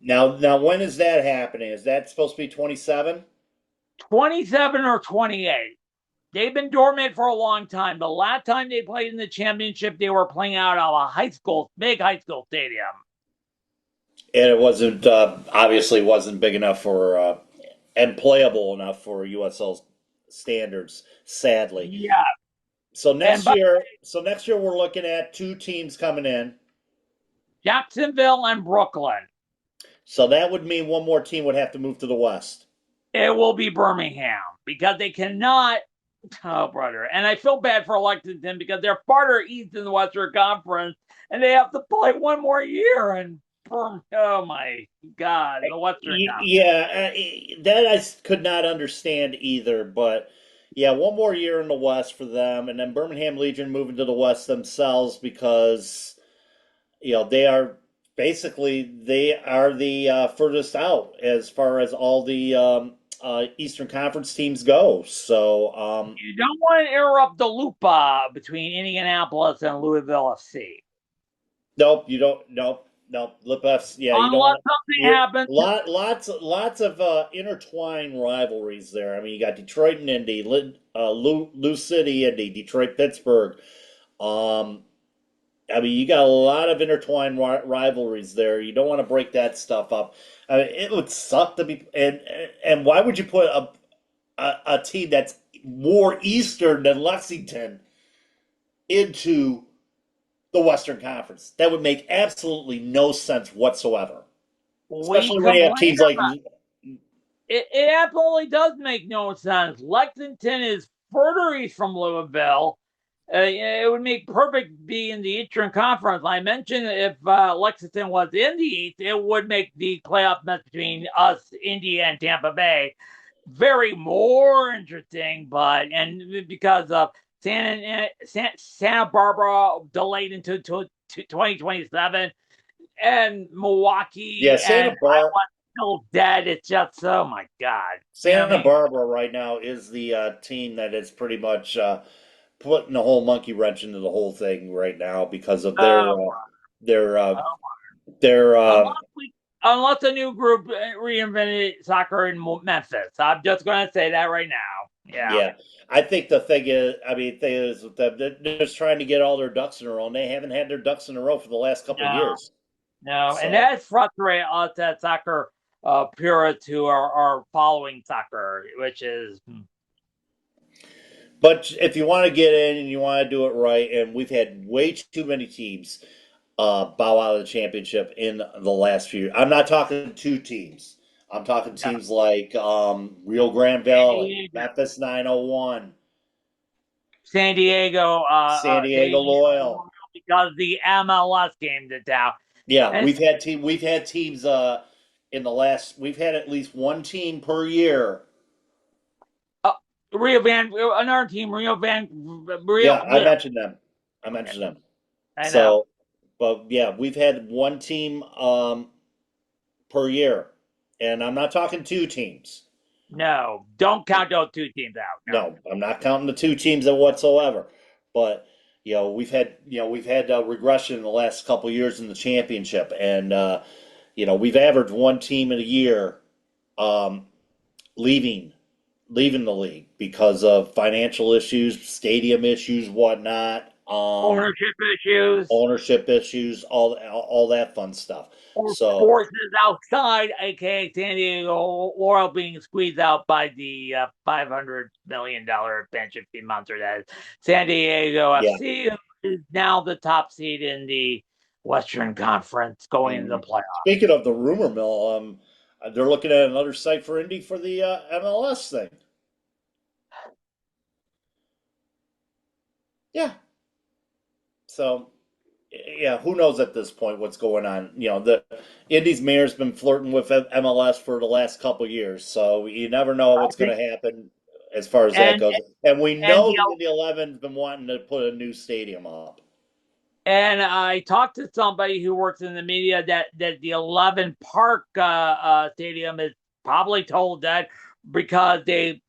Now, when is that happening? Is that supposed to be 27? 27 or 28. They've been dormant for a long time. The last time they played in the championship, they were playing out of a big high school stadium. And it wasn't obviously wasn't big enough for and playable enough for USL standards, sadly. Yeah. So And next year we're looking at two teams coming in. Jacksonville and Brooklyn. So that would mean one more team would have to move to the West. It will be Birmingham because they cannot. Oh, brother. And I feel bad for Lexington because they're farther east in the Western Conference and they have to play one more year. And oh my God, the Western Conference. Yeah, that I could not understand either. But yeah, one more year in the West for them, and then Birmingham Legion moving to the West themselves because they are the furthest out as far as all the Eastern Conference teams go. So You don't want to interrupt the loop between Indianapolis and Louisville FC. nope, you don't. Nope. Lip F's. Yeah, you don't Unless want. something happens. Lots of intertwined rivalries there. I mean, you got Detroit and Indy, Lou City, Indy, Detroit, Pittsburgh. I mean, you got a lot of intertwined rivalries there. You don't want to break that stuff up. I mean, it would suck to be. And why would you put a team that's more Eastern than Lexington into the Western Conference? That would make absolutely no sense whatsoever. Especially when you have teams like. It absolutely does make no sense. Lexington is further east from Louisville. It would make perfect be in the Eastern Conference. I mentioned if Lexington was in the East, it would make the playoff match between us, Indy, and Tampa Bay very more interesting. But and because of Santa Barbara delayed into 2027, and Milwaukee Yeah, Santa and Barbara. still dead. It's just, oh my God. Santa Barbara right now is the team that is pretty much putting the whole monkey wrench into the whole thing right now because of their unless a new group reinvented soccer in Memphis. I'm just going to say that right now. Yeah. I think the thing is, they're just trying to get all their ducks in a row, and they haven't had their ducks in a row for the last couple of years. No, and that's frustrating us as soccer purists who are following soccer, which is. But if you want to get in and you want to do it right, and we've had way too many teams bow out of the championship in the last few years. I'm not talking two teams. I'm talking teams like Rio Grande Valley, Memphis 901, San Diego Loyal, because the MLS came to town. Yeah, and we've had teams in the last. We've had at least one team per year. Another team, I mentioned them. So, but yeah, we've had one team per year, and I'm not talking two teams. No, don't count those two teams out. No, I'm not counting the two teams whatsoever. But we've had regression in the last couple of years in the championship, and we've averaged one team in a year leaving the league because of financial issues, stadium issues, whatnot. Ownership issues, all that fun stuff. So forces outside, aka San Diego Loyal being squeezed out by the $500 million pension fee monster that is San Diego FC is now the top seed in the Western Conference going into the playoffs. Speaking of the rumor mill, they're looking at another site for Indy for the MLS thing. Yeah. So, yeah, who knows at this point what's going on? The Indy's mayor's been flirting with MLS for the last couple of years, so you never know what's going to happen as far as that goes. And we know the Indy 11's been wanting to put a new stadium up. And I talked to somebody who works in the media that the 11 Park stadium is probably told that because they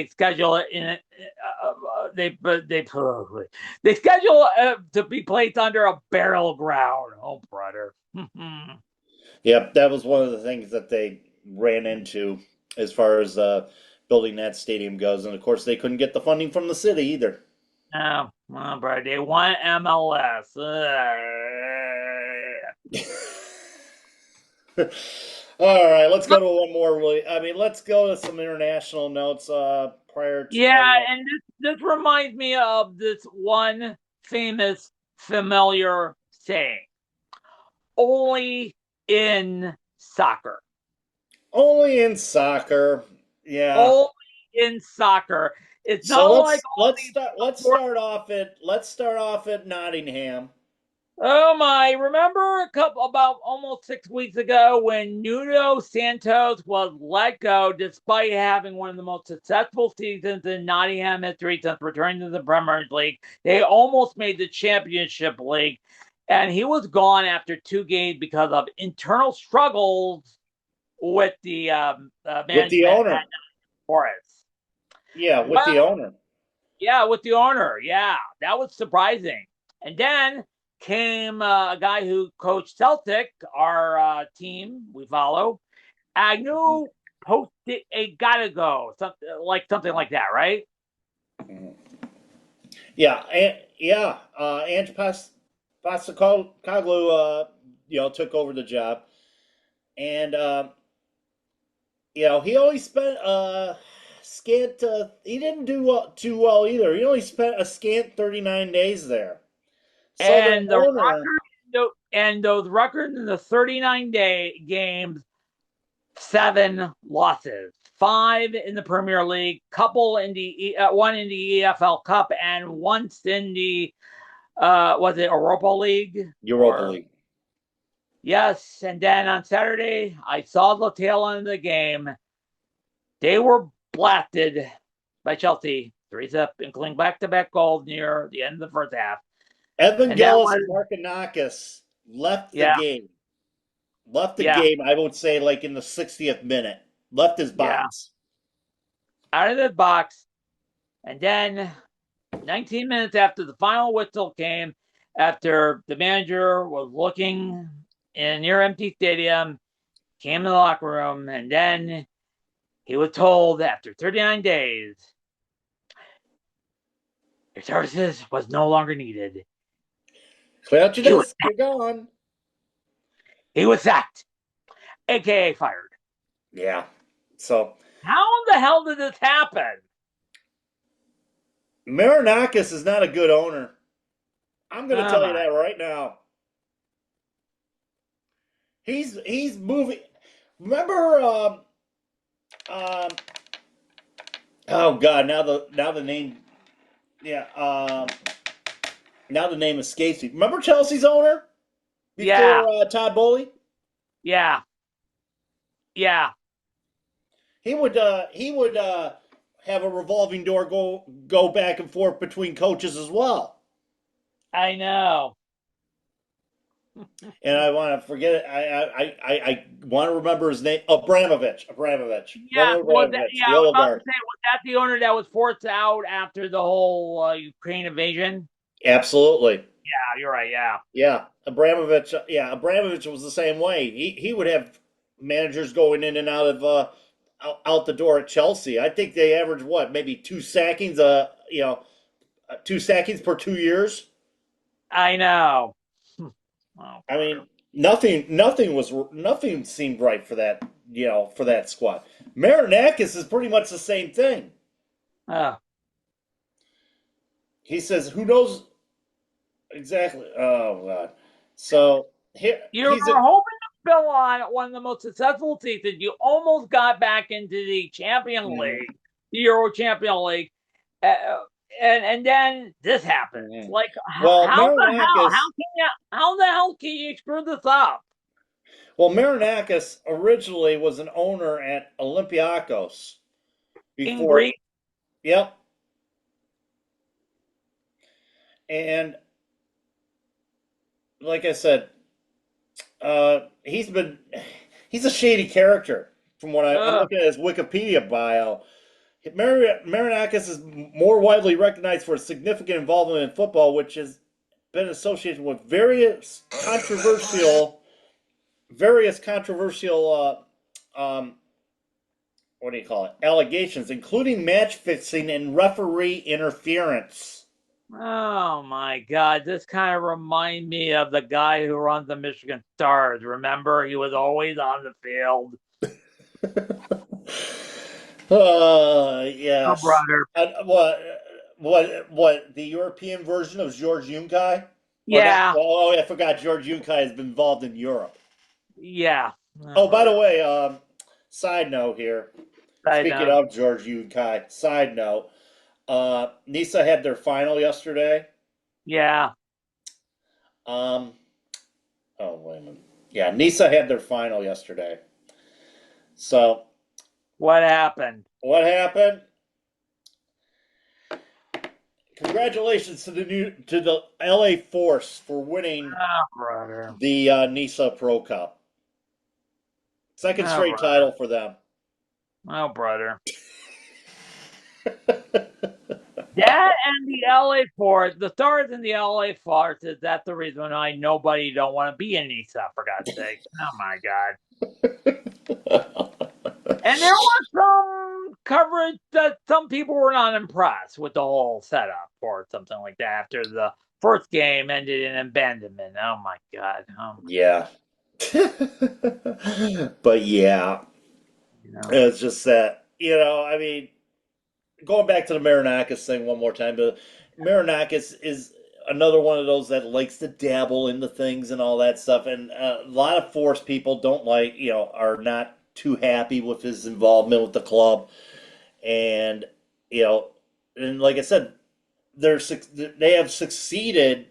schedule it in they schedule to be placed under a barrel ground. Oh, brother. Yep, that was one of the things that they ran into as far as building that stadium goes, and of course they couldn't get the funding from the city either. Oh, well, bro, they want MLS. All right, let's go to one more. Let's go to some international notes prior to. Yeah, and this reminds me of this one famous, familiar saying: "Only in soccer." Only in soccer, yeah. Only in soccer. It's So not like all these let's sports. start off at Nottingham. Oh my! Remember about almost 6 weeks ago when Nuno Santos was let go despite having one of the most successful seasons in Nottingham history since returning to the Premier League. They almost made the Championship League, and he was gone after 2 games because of internal struggles with the With the management owner. at Forest. Yeah, with the Well, owner. yeah, with the owner. Yeah, that was surprising. And then came a guy who coached Celtic, our team we follow. Agnew posted a gotta go, something like that, right? Yeah, Ange Postecoglou, took over the job, and he only spent scant. He didn't do too well either. He only spent a scant 39 days there. So the And the owner, record, and those records in the 39-day games, 7 losses, 5 in the Premier League, couple in the one in the EFL Cup, and once in the was it Europa League? Europa League. Yes, and then on Saturday, I saw the tail end of the game. They were blasted by Chelsea, 3-0, including back-to-back goals near the end of the first half. And that Evangelos was, Markinakis left the yeah, game. Left the yeah, game, I would say, like in the 60th minute. Left his yeah, box. out of the box. And then 19 minutes after the final whistle came, after the manager was looking in a near empty stadium, came in the locker room, and then he was told after 39 days, your services was no longer needed. Clear out your He was desk. You're gone. sacked, aka fired. Yeah. So How the hell did this happen? Marinakis is not a good owner. I'm going to Oh tell you my! that right now. He's moving. Remember? Um, oh God! Now the name. Yeah. Now the name escapes me. Remember Chelsea's owner Yeah, before Todd Bowley? yeah, yeah. He would have a revolving door go back and forth between coaches as well. I know. And I want to forget it. I want to remember his name. Abramovich. Yeah, Roman was that? Abramovich, Yeah, the I was about to oligarch. say, was that the owner that was forced out after the whole Ukraine invasion? Absolutely. Yeah, you're right. Yeah, Yeah, Abramovich. Yeah, Abramovich was the same way. He would have managers going in and out of out the door at Chelsea. I think they averaged what, maybe two sackings. 2 sackings per 2 years. I know. Oh, I brother. mean, nothing seemed right for that. For that squad. Marinakis is pretty much the same thing. Oh, He says, "Who knows exactly?" Oh God. So here you were he's a. hoping to fill on one of the most successful seasons. You almost got back into the Champion Mhm, League, the Euro Champion League, uh, and then this happens. mhm. Like, Well, how the hell? Marinakis. How the hell can you screw this up? Well, Marinakis originally was an owner at Olympiacos In before. Greece, Yep, and like I said, he's a shady character. From what I'm Ugh. looking at his Wikipedia bio, Marinakis is more widely recognized for his significant involvement in football, which has been associated with various controversial, what do you call it? Allegations, including match fixing and referee interference. Oh my God, this kind of remind me of the guy who runs the Michigan Stars. Remember, he was always on the field. Oh, Yes. brother. What? The European version of George Yunkai? Or not? Yeah, Oh, I forgot. George Yunkai has been involved in Europe. yeah. Oh, Oh, by the brother. way, side note here. I Speaking know. of George Yunkai, side note, Nisa had their final yesterday. Yeah. Um, oh, wait a minute. Yeah, Nisa had their final yesterday. So What happened? what happened? Congratulations to the LA Force for winning Oh, brother. the Nisa Pro Cup. Second Oh, straight brother. title for them. Oh, brother. That and the LA Force, the Stars and the LA Force, is that the reason why nobody don't want to be in NISA, for God's sake? Oh my God. And there was some coverage that some people were not impressed with the whole setup or something like that after the first game ended in abandonment. Oh my God. Yeah. But yeah, You know. it's just that, I mean, going back to the Marinakis thing one more time, but Marinakis is another one of those that likes to dabble into things and all that stuff. And a lot of Force people don't like, are not too happy with his involvement with the club. And, you know, and like I said, they have succeeded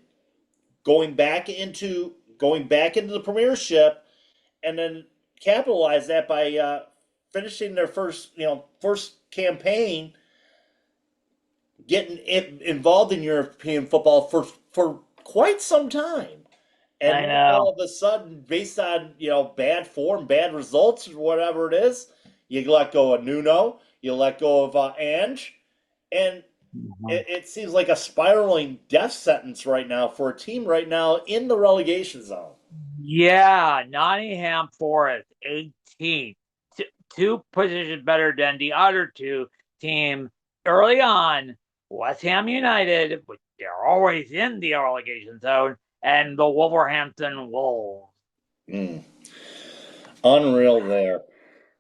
going back into the Premiership, and then capitalize that by finishing their first campaign, getting involved in European football for quite some time. And I then all know. of a sudden, based on bad form, bad results, or whatever it is, you let go of Nuno, you let go of Ange, and Mhm. it seems like a spiraling death sentence right now for a team right now in the relegation zone. Yeah, Nottingham Forest, 18th. Two positions better than the other two teams early on. West Ham United, which they're always in the relegation zone, and the Wolverhampton Wolves. Mm. Unreal there.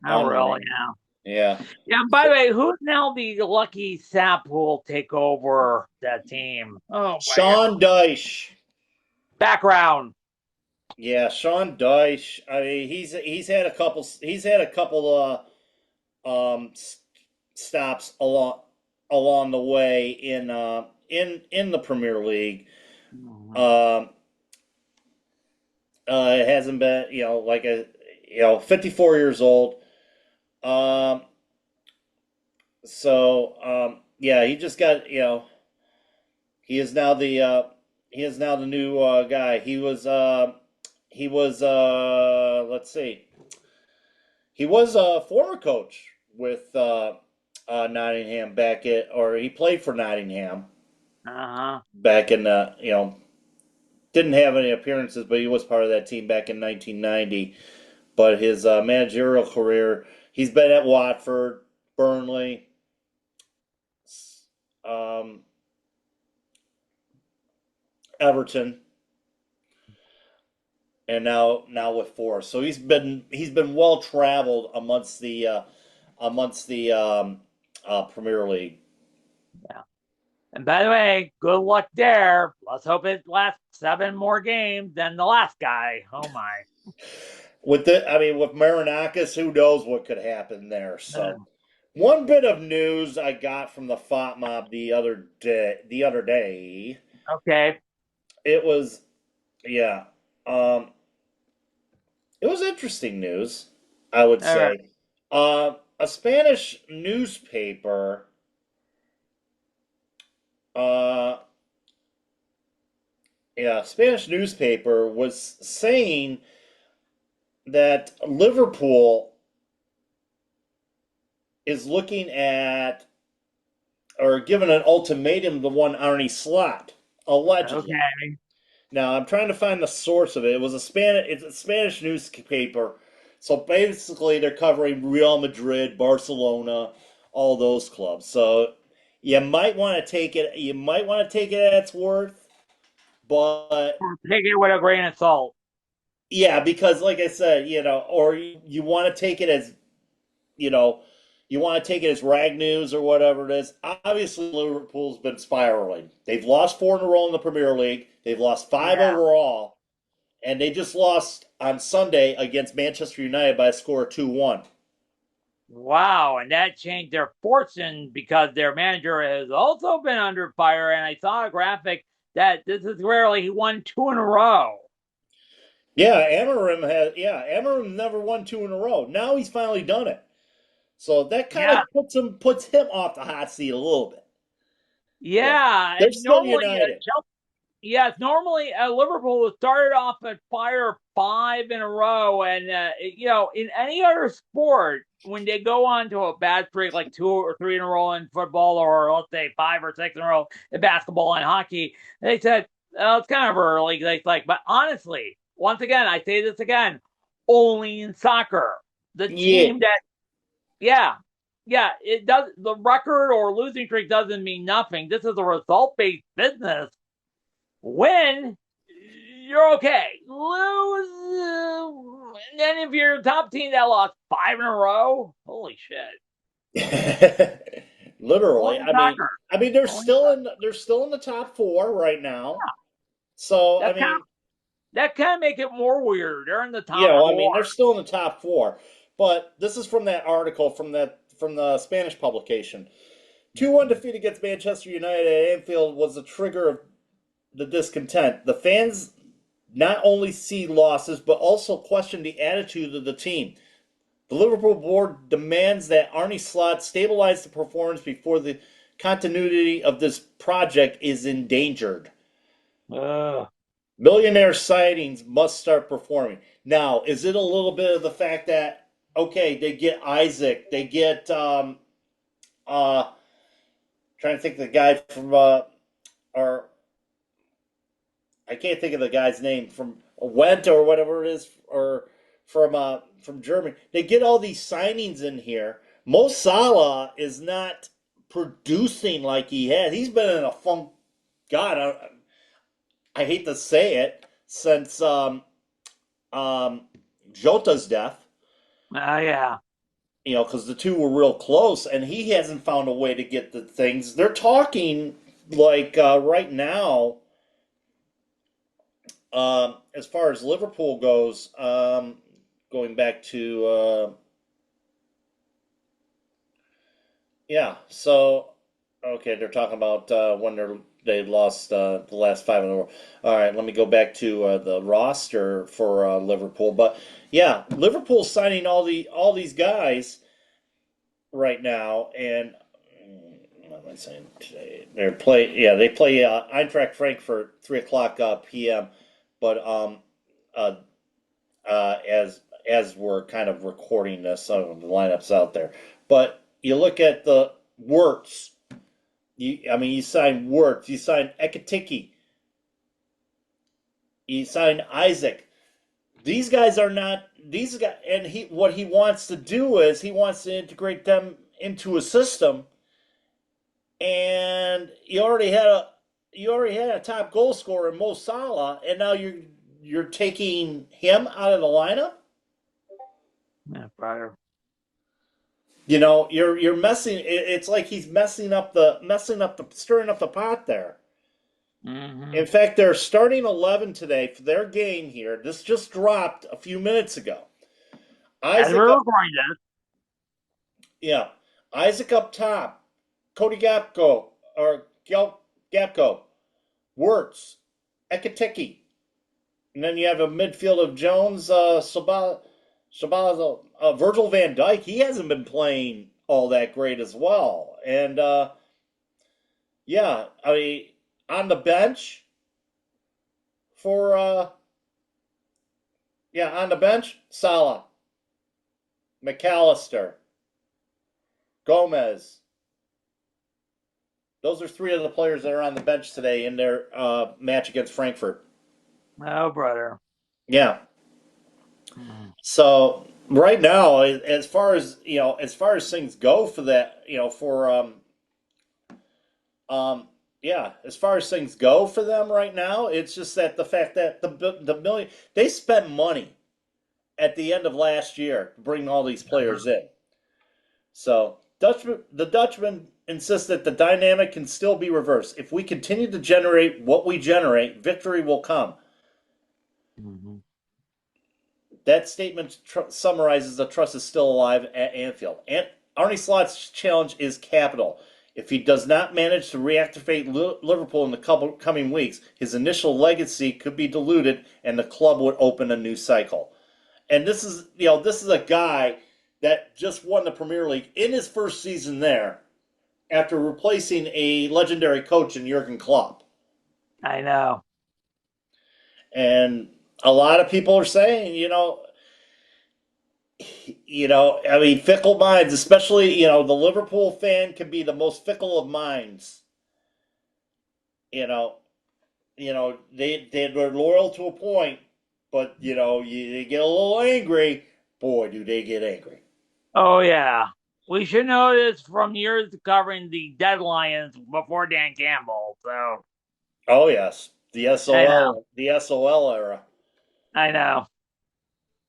Oh, really? Unreal. Yeah. Yeah. Yeah. And by the way, who's now the lucky sap who will take over that team? Oh my God. Sean Dyche. Background. Yeah, Sean Dyche. I mean, he's had a couple stops along the way in the Premier League. Mhm. Um, it hasn't been, 54 years old. Um, yeah, he just got, he is now the new guy. Let's see, he was a former coach with Nottingham or he played for Nottingham Uh-huh. back in didn't have any appearances, but he was part of that team back in 1990. But his managerial career, he's been at Watford, Burnley, um, Everton, and now with Forest. So he's been well traveled amongst the Premier League. Yeah. And by the way, good luck there. Let's hope it lasts 7 more games than the last guy. Oh my. With Marinakis, who knows what could happen there? So, one bit of news I got from the Fot Mob the other day, Okay. it was yeah, um, it was interesting news, I would All right. say. A Spanish newspaper uh, yeah, Spanish newspaper was saying that Liverpool is looking at or given an ultimatum to one Arnie Slot, allegedly. Okay. Now I'm trying to find the source of it. It's a Spanish newspaper. So basically they're covering Real Madrid, Barcelona, all those clubs. So you might want to take it at its worth, but Take it with a grain of salt. yeah, because like I said, or you want to take it as you know, you want to take it as rag news or whatever it is. Obviously, Liverpool's been spiraling. They've lost four in a row in the Premier League. They've lost five Yeah. overall, and they just lost on Sunday against Manchester United by a score of 2-1. Wow, and that changed their fortune because their manager has also been under fire. And I saw a graphic that this is rarely he won two in a row. Amarim never won two in a row. Now he's finally done it. So that kind Yeah, of puts him off the hot seat a little bit. Yeah. yeah. They're And still normally, united. yes, normally Liverpool started off at fire five in a row, and in any other sport, when they go on to a bad streak like two or three in a row in football, or let's say five or six in a row in basketball and hockey, they said it's kind of early. But honestly, once again, I say this again, only in soccer, the Yeah. team that yeah. Yeah, it does. The record or losing streak doesn't mean nothing. This is a result-based business. Win, you're okay. Lose, and then if you're a top team that lost five in a row, holy shit! Literally. Only soccer. They're Only still in the top four right now. So that kind of make it more weird. They're in the top four. they're still in the top four. But this is from that article from the Spanish publication. 2-1 defeat against Manchester United at Anfield was the trigger of the discontent. The fans not only see losses but also question the attitude of the team. The Liverpool board demands that Arnie Slot stabilize the performance before the continuity of this project is endangered. Ugh. Millionaire sightings must start performing. Now, is it a little bit of the fact that, okay, they get Isaac, they get, trying to think of the guy from, or I can't think of the guy's name, from Went or whatever it is, or from Germany. They get all these signings in here. Mo Salah is not producing like he has. He's been in a funk. God, I hate to say it, since Jota's death. Yeah. Because the two were real close, and he hasn't found a way to get the things. They're talking like right now. As far as Liverpool goes, going back to so okay, they're talking about when they lost the last five in a row. All right, let me go back to the roster for Liverpool. But yeah, Liverpool's signing all these guys right now, and what am I saying today? They play Eintracht Frankfurt 3 o'clock p.m. But as we're kind of recording this, the lineup's out there. But you look at the Wirtz. You sign Wirtz. You sign Ekitike. You sign Isaac. These guys are not these guys, and what he wants to do is he wants to integrate them into a system. And you already had a top goal scorer in Mo Salah, and now you're taking him out of the lineup. Yeah, fire. You're messing. It's like he's stirring up the pot there. Mm-hmm. In fact, their starting 11 today for their game here. This just dropped a few minutes ago. As we're recording this. Yeah, Isaac up top, Cody Gapko, Wirtz, Ekitike, and then you have a midfield of Jones, Sabala, Virgil van Dijk. He hasn't been playing all that great as well, and on the bench, for on the bench, Salah, McAllister, Gomez. Those are three of the players that are on the bench today in their match against Frankfurt. Oh, brother. Yeah. Mm. So right now, as far as as far as things go for that, for as far as things go for them right now, it's just that the fact that the million they spent money at the end of last year to bring all these players in. So the Dutchman insist that the dynamic can still be reversed. If we continue to generate what we generate, victory will come. Mhm. That statement summarizes the trust is still alive at Anfield. And Arne Slot's challenge is capital. If he does not manage to reactivate Liverpool in the coming weeks, his initial legacy could be diluted and the club would open a new cycle. And this is a guy that just won the Premier League in his first season there after replacing a legendary coach in Jurgen Klopp. I know. And a lot of people are saying, I mean, fickle minds, especially, the Liverpool fan can be the most fickle of minds. You know, they're loyal to a point, but they get a little angry. Boy, do they get angry. Oh, yeah. We should know this from years covering the deadlines before Dan Campbell. So, Oh yes, the I know. SOL era. I know.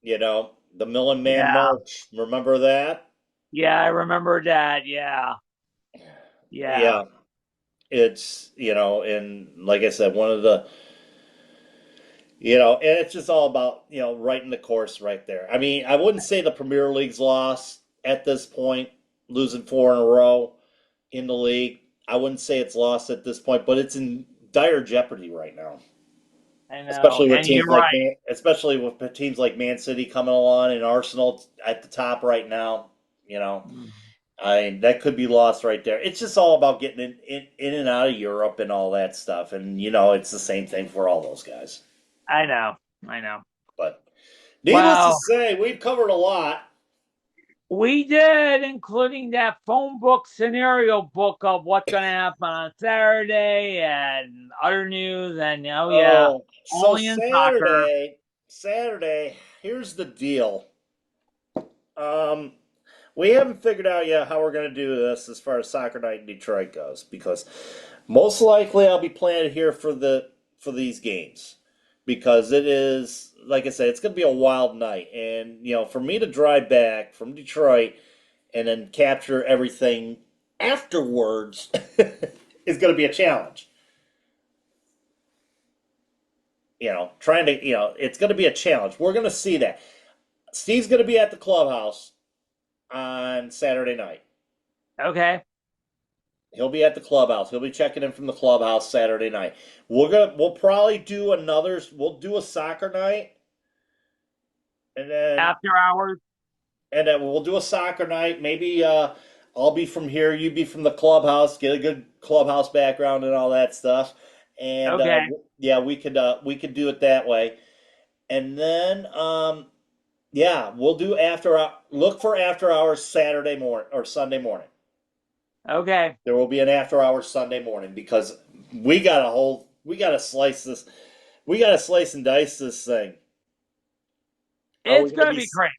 The Millen Man Yeah. March. Remember that? Yeah, I remember that. Yeah. Yeah. Yeah, it's and like I said, one of the and it's just all about writing the course right there. I mean, I wouldn't say the Premier League's lost at this point, losing four in a row in the league. I wouldn't say it's lost at this point, but it's in dire jeopardy right now. I know. Especially with And teams you're like right. Man City coming along and Arsenal at the top right now. Mm. That could be lost right there. It's just all about getting in and out of Europe and all that stuff, and it's the same thing for all those guys. I know. I know. But needless to Well, say, we've covered a lot. we did, including that phone book scenario book of what's going to happen on Saturday and other news. And oh, yeah, Oh, so only in soccer. Saturday. Here's the deal. Um, we haven't figured out yet how we're going to do this as far as soccer night in Detroit goes, because most likely I'll be playing here for these games, because it is, like I said, it's going to be a wild night, and for me to drive back from Detroit and then capture everything afterwards is going to be a challenge. Trying to, it's going to be a challenge. We're going to see that. Steve's going to be at the clubhouse on Saturday night. Okay. He'll be at the clubhouse. He'll be checking in from the clubhouse Saturday night. We'll probably do we'll do a soccer night, and then After hours. we'll do a soccer night. Maybe I'll be from here, you be from the clubhouse, get a good clubhouse background and all that stuff. And Okay. yeah, we could do it that way. And then we'll do look for after hours Saturday morning or Sunday morning. Okay. There will be an after hours Sunday morning, because we gotta slice this. We gotta slice and dice this thing. It's going to be great.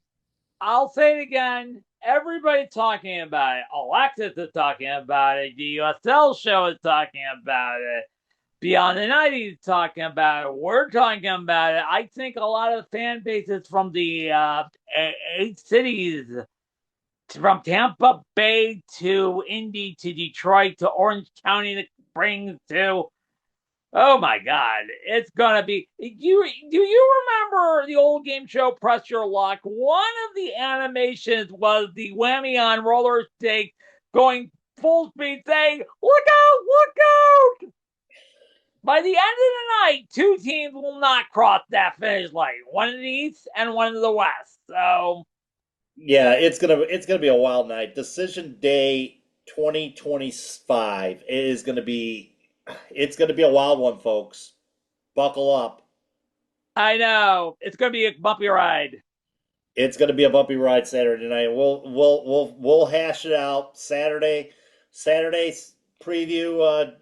I'll say it again. Everybody's talking about it. Alexis is talking about it. The USL show is talking about it. Beyond the 90s is talking about it. We're talking about it. I think a lot of fan bases from the 8 cities, from Tampa Bay to Indy to Detroit to Orange County to Springs to, oh my God, it's gonna be. Do you remember the old game show Press Your Luck? One of the animations was the whammy on roller skate going full speed, saying, "Look out! Look out!" By the end of the night, two teams will not cross that finish line. One in the East and one in the West. So Yeah, it's gonna be a wild night. Decision day 2025 is gonna be. It's gonna be a wild one, folks. Buckle up. I know. It's going to be a bumpy ride. It's going to be a bumpy ride Saturday night. We'll hash it out Saturday. Saturday's preview.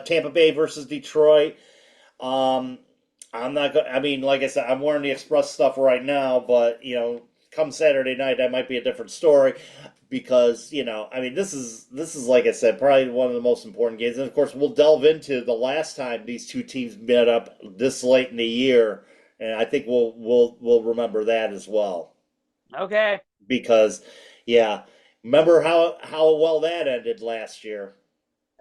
Tampa Bay versus Detroit. Um, I'm not going. I mean, like I said, I'm wearing the Express stuff right now, but come Saturday night, that might be a different story because I mean, this is like I said, probably one of the most important games, and of course, we'll delve into the last time these two teams met up this late in the year, and I think we'll remember that as well Okay. because, yeah, remember how well that ended last year.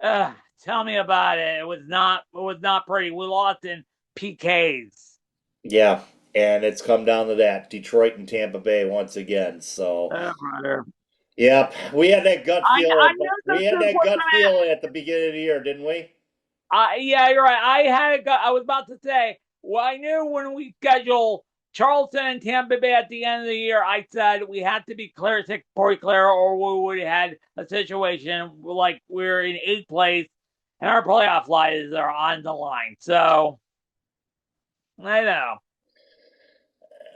Tell me about it. It was not pretty. We lost in PKs. Yeah, and it's come down to that Detroit and Tampa Bay once again. So. Brother. Yep, we had that gut I feeling. knew We had this that was gut gonna. feeling at the beginning of the year, didn't we? Yeah, you're right. I was about to say. Well, I knew when we scheduled Charleston and Tampa Bay at the end of the year, I said we had to be clear, Corey Clear, or we would have had a situation like we're in 8th place and our playoff lives are on the line. So I know.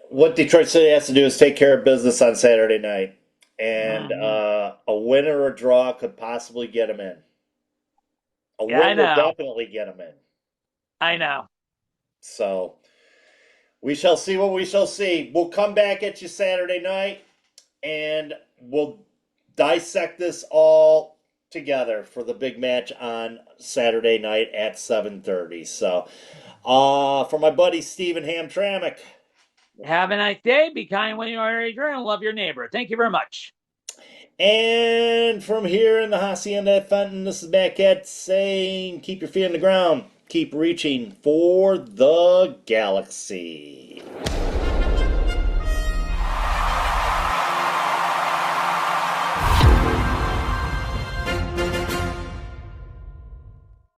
What Detroit City has to do is take care of business on Saturday night, and Mhm. a win or a draw could possibly get them in. A Yeah, I win will know. definitely get them in. I know. So we shall see what we shall see. We'll come back at you Saturday night, and we'll dissect this all together for the big match on Saturday night at 7:30. So, for my buddy Stephen Hamtramck. Have a nice day. Be kind when you are a drink and love your neighbor. Thank you very much. And from here in the Hacienda at Fenton, this is Matt saying, keep your feet on the ground, keep reaching for the galaxy.